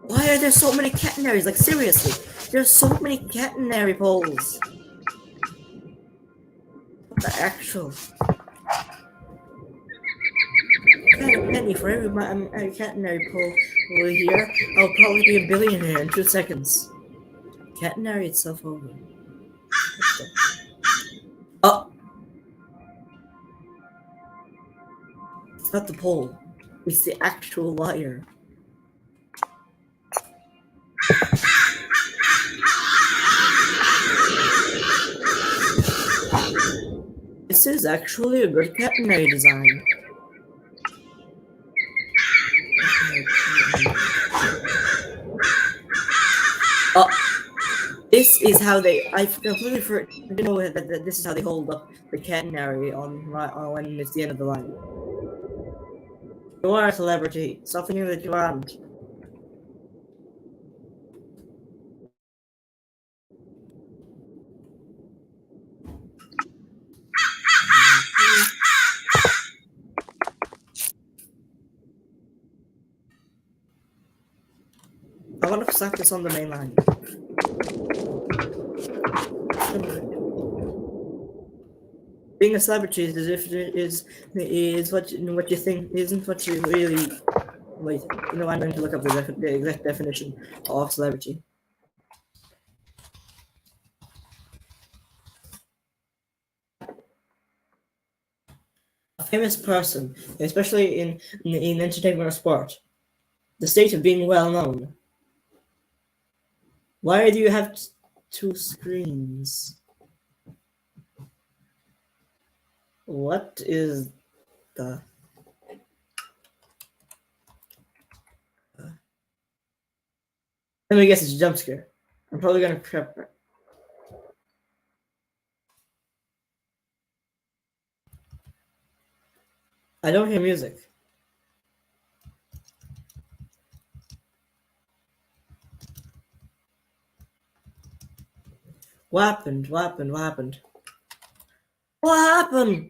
Why are there so many catenaries? Like seriously, there's so many catenary poles. What the actual? Penny for every catenary pole over here. I'll probably be a billionaire in 2 seconds. Catenary itself over. Oh! It's not the pole. It's the actual wire. This is actually a good catenary design. Oh, this is how they. I completely didn't know that this is how they hold up the catenary on when it's the end of the line. You are a celebrity. Stop thinking that you aren't. I want to slap this on the main line. Being a celebrity is what you think isn't what you really. Wait, you know I'm going to look up the exact definition of celebrity. A famous person, especially in entertainment or sport, the state of being well known. Why do you have 2 screens? What is the... Let me guess, it's a jump scare. I'm probably gonna prep. I don't hear music. What happened? What happened? What happened? What happened?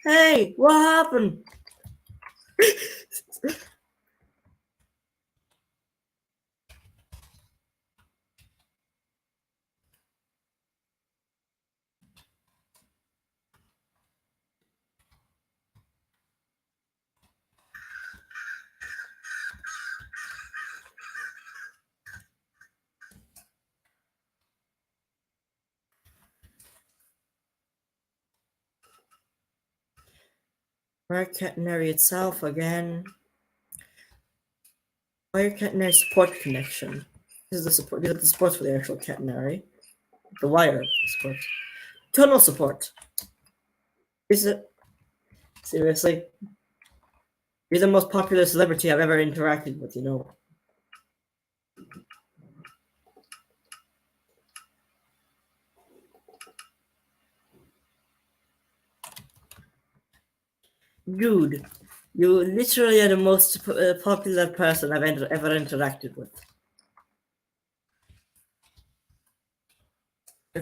Hey, what happened? Wire catenary itself again. Wire catenary support connection. This is the support. These are the supports for the actual catenary. The wire support. Tunnel support. Is it seriously? You're the most popular celebrity I've ever interacted with, you know. Dude, you literally are the most popular person I've ever interacted with.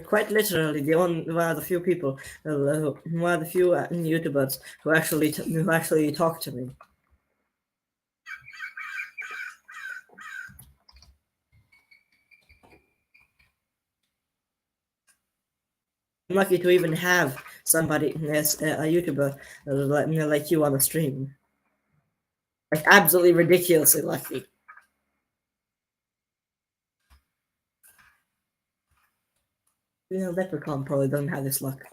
quite literally one of the few people, one of the few YouTubers who actually talk to me. I'm lucky to even have somebody, a YouTuber like you on the stream. Like absolutely ridiculously lucky. Leprechaun probably doesn't have this luck.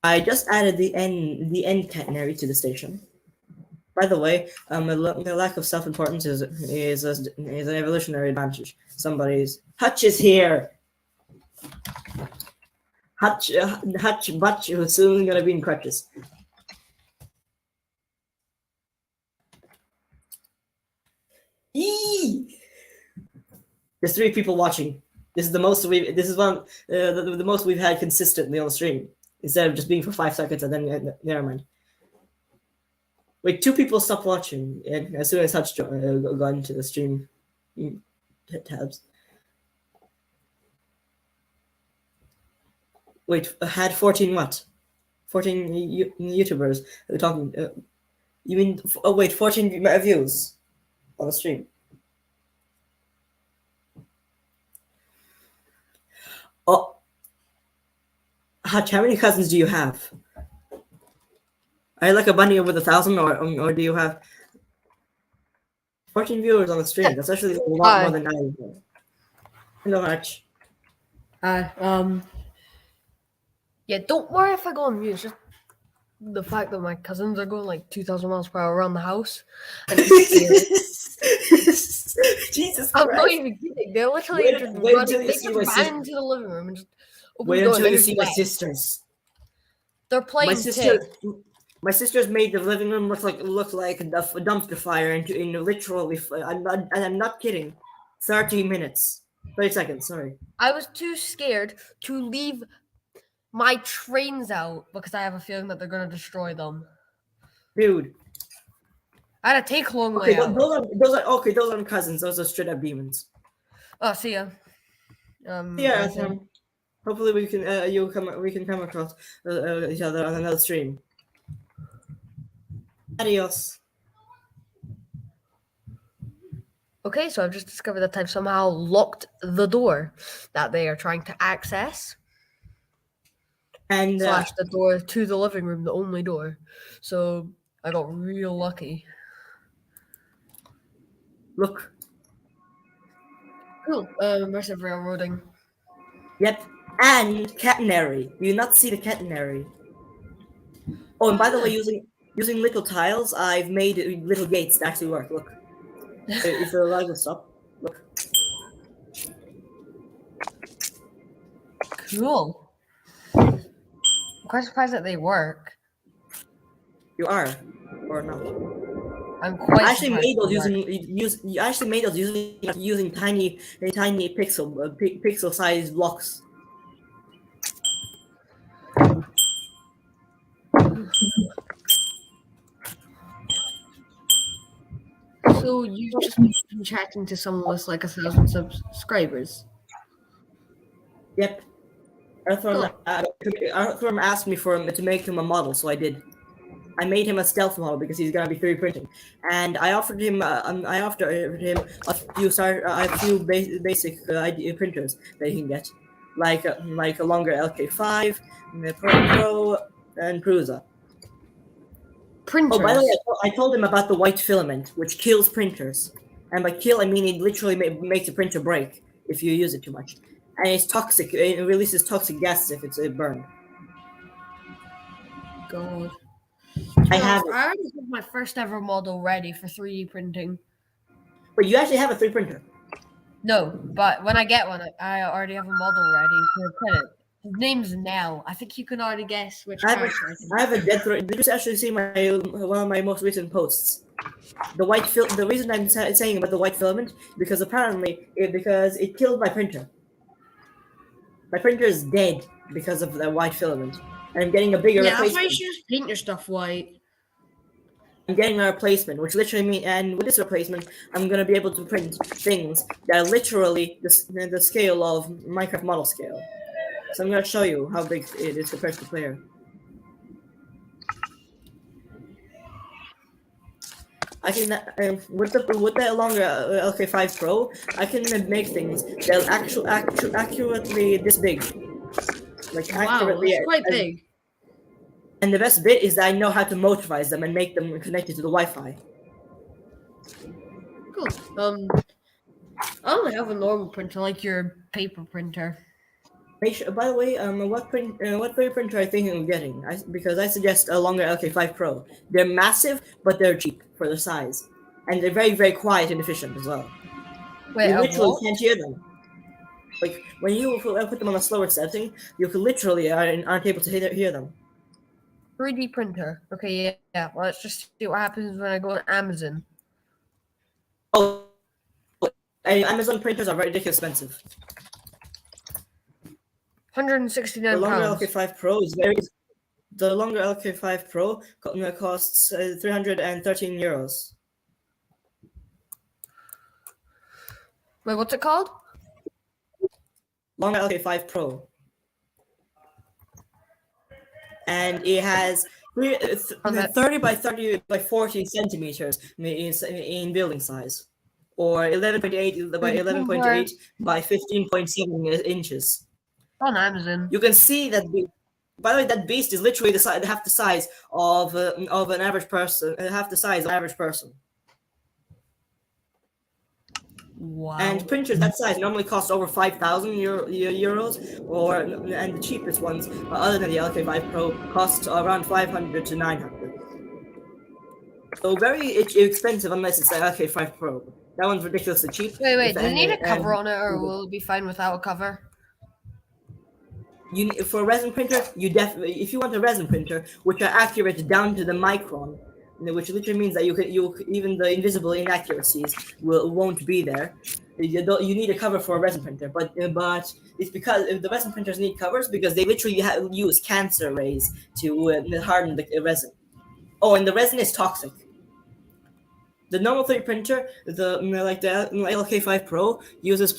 I just added the end catenary to the station. By the way, the lack of self-importance is an evolutionary advantage. Hutch is here. Butch who's soon gonna be in crutches. Eee! There's 3 people watching. This is the most the most we've had consistently on the stream. Instead of just being for 5 seconds and then never mind. Wait, 2 people stopped watching, and as soon as Hutch got into the stream tabs. Wait, had 14 what? 14 YouTubers talking. You mean? Oh wait, 14 views on the stream. Oh, Hutch, how many cousins do you have? Are you like a bunny with 1,000, or do you have 14 viewers on the stream? That's actually a lot more than 9. Hello, Hutch. Yeah, don't worry if I go on mute. It's just the fact that my cousins are going like 2,000 miles per hour around the house. And Jesus Christ. I'm not even kidding. They're literally Wait just until running. you They see just my ran into the living room and just opened Wait the door. until you They're see just my wet. sisters. They're playing My sister's made the living room look like a dumpster fire in literally. I'm not kidding. 30 minutes. 30 seconds. Sorry. I was too scared to leave my trains out because I have a feeling that they're gonna destroy them. Dude. I had to take a long Okay, way out. those aren't cousins. Those are straight up demons. Oh, see ya. Yeah. Hopefully we can we can come across each other on another stream. Adios. Okay, so I've just discovered that I've somehow locked the door that they are trying to access. And Slash the door to the living room, the only door. So I got real lucky. Look. Cool. Immersive railroading. Yep. And catenary. Do you not see the catenary? Oh, and by the way, using little tiles, I've made little gates that actually work. Look. If the light will stop. Look. Cool. I'm quite surprised that they work. You are, or not? I'm quite. I actually made those using tiny pixel sized blocks. So you've just been chatting to someone with like 1,000 subscribers. Yep. Earthworm asked me to make him a model, so I did. I made him a stealth model because he's gonna be 3D printing, and I offered him a few basic printers that he can get, like a longer LK5, Pro, and Prusa. Printers. Oh, by the way, I told him about the white filament, which kills printers, and by kill I mean it literally makes the printer break if you use it too much, and it's toxic. It releases toxic gases if it's burned. God. I already have my first ever model ready for 3D printing. But you actually have a 3D printer. No, but when I get one, I already have a model ready to print it. His name's Nell. I think you can already guess which character. I have a dead threat. Did you actually see one of my most recent posts? The white The reason I'm saying about the white filament because apparently because it killed my printer. My printer is dead because of the white filament, and I'm getting a bigger replacement. That's why you should just paint your stuff white. getting a replacement, which literally means, and with this replacement, I'm gonna be able to print things that are literally the scale of Minecraft model scale. So I'm gonna show you how big it is compared to the player. I can with the longer LK5 Pro, I can make things that are accurately this big, like Wow, accurately. it's quite big. And the best bit is that I know how to motorize them and make them connected to the Wi-Fi. Cool. I only have a normal printer, like your paper printer. Make sure, by the way, what paper printer are you thinking of getting? Because I suggest a longer LK5 Pro. They're massive, but they're cheap for their size, and they're very, very quiet and efficient as well. Wait, You literally what? can't hear them. Like when you put them on a slower setting, you can literally aren't able to hear them. 3D printer. Okay, yeah. Well, let's just see what happens when I go on Amazon. Oh, Amazon printers are very ridiculously expensive. £169. The longer LK5 Pro is very. The longer LK5 Pro costs €313. Wait, what's it called? Longer LK5 Pro. And it has 30 by 30 by 40 centimeters in building size, or 11.8 by 11.8 by 15.7 inches. On Amazon. You can see that. By the way, that beast is literally half the size of an average person. Half the size of an average person. Wow. And printers that size normally cost over 5,000 euros, and the cheapest ones, other than the LK5 Pro, cost around 500 to 900. So very expensive unless it's the LK5 Pro. That one's ridiculously cheap. Wait, do you need a cover on it, or will it be fine without a cover? For a resin printer, if you want a resin printer which are accurate down to the micron, which literally means that even the invisible inaccuracies won't be there. You need a cover for a resin printer, but it's because the resin printers need covers because they literally use cancer rays to harden the resin. Oh, and the resin is toxic. The normal 3D printer, the LK5 Pro, uses a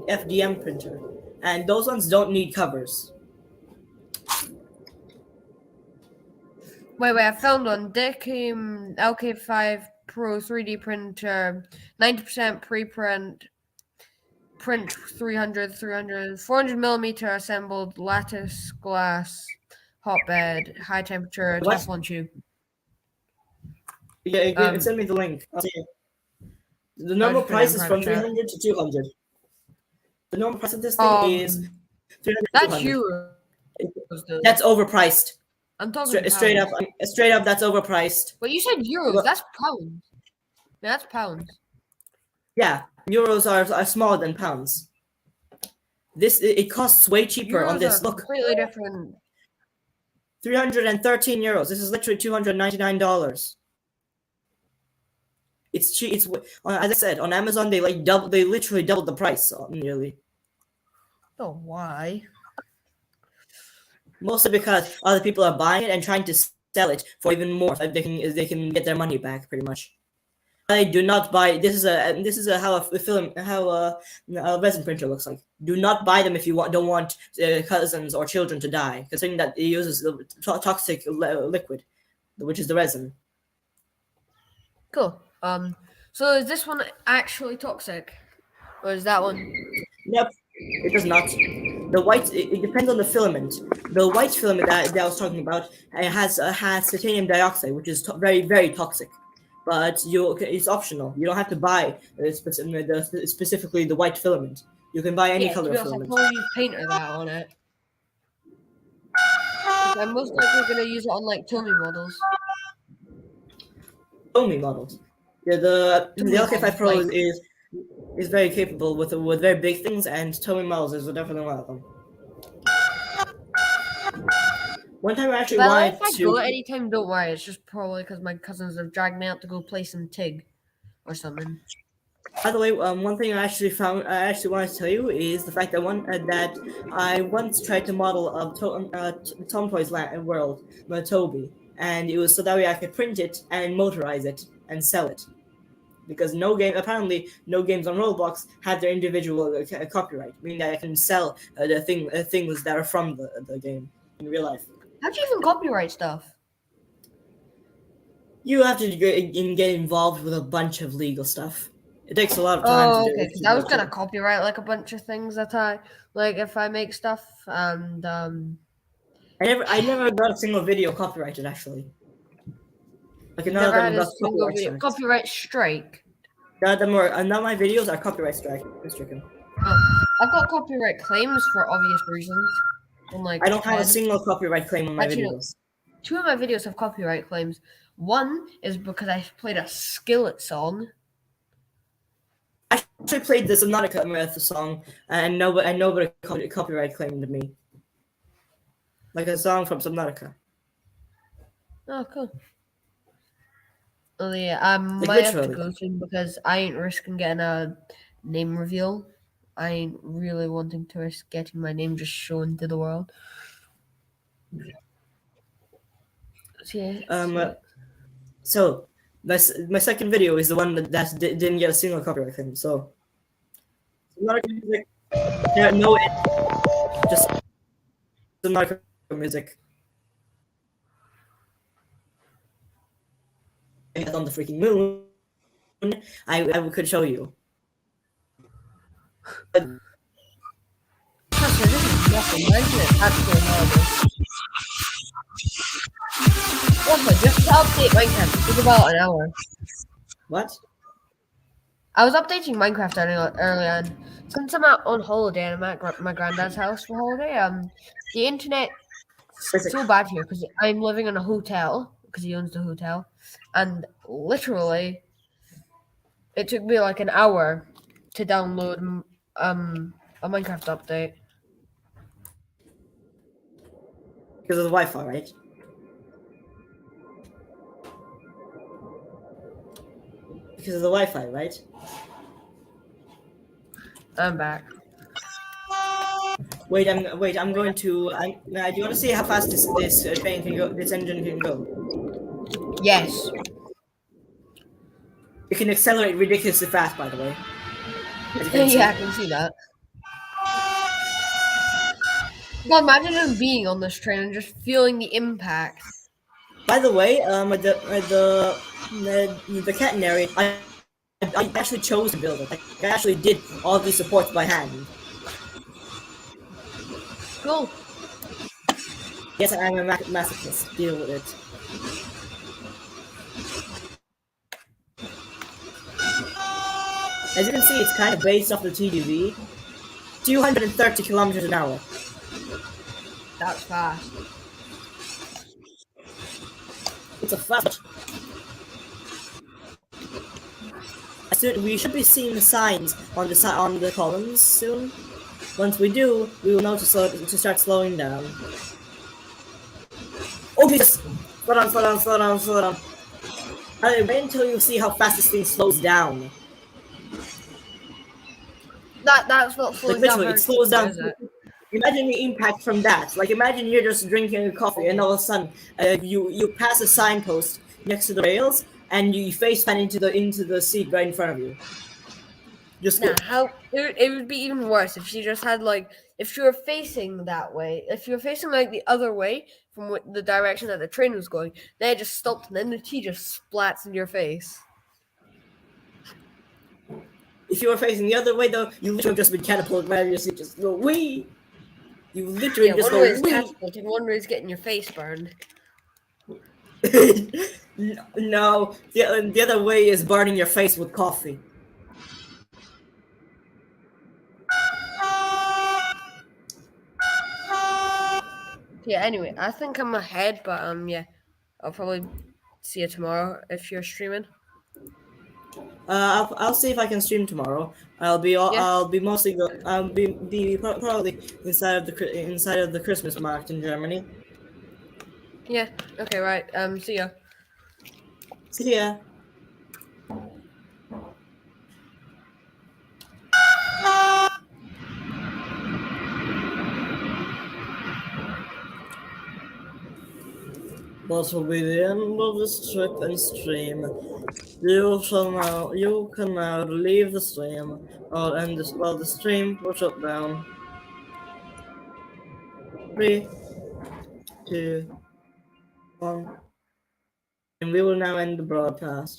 FDM printer, and those ones don't need covers. Wait, I found one. Decim LK5 Pro 3D printer, 90% pre-print, print 300, 400 millimeter assembled lattice glass, hotbed, high temperature, Teflon tube. Yeah, send me the link. The normal price is from 300 to 200. The normal price of this thing is 300 That's euros. That's overpriced. I'm talking straight up. That's overpriced. But you said euros. Well, that's pounds. Yeah, that's pounds. Yeah, euros are smaller than pounds. It costs way cheaper euros on this. Look, completely different. 313 euros. This is literally $299. It's cheap. It's as I said on Amazon. They literally doubled the price nearly. Oh, why? Mostly because other people are buying it and trying to sell it for even more. So they can get their money back pretty much. I do not buy. This is how a resin printer looks like. Do not buy them if you don't want cousins or children to die, considering that it uses the toxic liquid, which is the resin. Cool. So is this one actually toxic, or is that one? Nope, it does not. The white, it depends on the filament. The white filament that I was talking about has titanium dioxide, which is very, very toxic. But it's optional. You don't have to buy specifically the white filament. You can buy any color filament. I'll probably use painter that on it. I'm most likely going to use it on like Tommy models. Tommy models. Yeah, the LK5 Pro is very capable with very big things, and Tommy models is definitely one of them. One time I actually wanted if I go at any time, don't worry. It's just probably because my cousins have dragged me out to go play some TIG or something. By the way, one thing I actually wanted to tell you is the fact that I once tried to model Tom Toy's world, Toby, and it was so that way I could print it and motorize it and sell it. Because apparently, no games on Roblox have their individual copyright, meaning that I can sell things that are from the game in real life. How do you even copyright stuff? You have to get involved with a bunch of legal stuff. It takes a lot of time to do. Okay. Because I was gonna copyright like a bunch of things that I like if I make stuff and I never got a single video copyrighted actually. Like you none of never them had a got single copyright video strikes. copyright strike. None of my videos are copyright stricken. I've got copyright claims for obvious reasons. On like I don't have a 10. single copyright claim on my Actually, videos. 2 of my videos have copyright claims. One is because I played a Skillet song. I actually played the Subnautica song, and nobody copyright claimed me. Like a song from Subnautica. Oh, cool. Oh yeah, I Like, might have to literally. go soon because I ain't risking getting a name reveal. I ain't really wanting to risk getting my name just shown to the world. So, yeah, So my second video is the one that didn't get a single copyright claim. So Subnautica music, no, just Subnautica music. It's on the freaking moon. I could show you. But Actually, this is nothing. Why isn't it actually horrible? Also, just to update Minecraft, it took about an hour. what? I was updating Minecraft earlier, and since I'm out on holiday and I'm at my granddad's house for holiday, the internet is so bad here because I'm living in a hotel because he owns the hotel, and literally, it took me like an hour to download a Minecraft update. Because of the Wi-Fi, right? Because of the Wi-Fi, right? I'm back. Wait, I'm going to. Do you want to see how fast this train can go? This engine can go. Yes. It can accelerate ridiculously fast, by the way. Yeah, I can see that. God, imagine him being on this train and just feeling the impact. By the way, the catenary, I actually chose to build it. Like, I actually did all these supports by hand. Cool. Yes, I'm a masochist. Deal with it. As you can see, it's kind of based off the TDV. 230 kilometers an hour. That's fast. It's a fast. We should be seeing the signs on the columns soon. Once we do, we will know to start slowing down. Oh Jesus! Slow down. Wait until you see how fast this thing slows down. That's not slowing Like down. literally, it slows down. Is it? Imagine the impact from that. Like imagine you're just drinking a coffee and all of a sudden you pass a signpost next to the rails and you face pan into the seat right in front of you. Just Nah, it would be even worse if she just had like if you were facing that way, if you were facing like the other way from the direction that the train was going, then it just stopped and then the tea just splats in your face. if you were facing the other way though, you literally just been catapulted right out of your seat. Just go wee. You literally just one way go is wee. catapulting, one way is getting your face burned. No, the other way is burning your face with coffee. Yeah, anyway, I think I'm ahead, but yeah. I'll probably see you tomorrow if you're streaming. I'll see if I can stream tomorrow. I'll be mostly I'll be probably inside of the Christmas market in Germany. Yeah. Okay. Right. See ya. See ya. That will be the end of this trip and stream. You can now leave the stream or end this while the stream will shut down. 3, 2, 1. And we will now end the broadcast.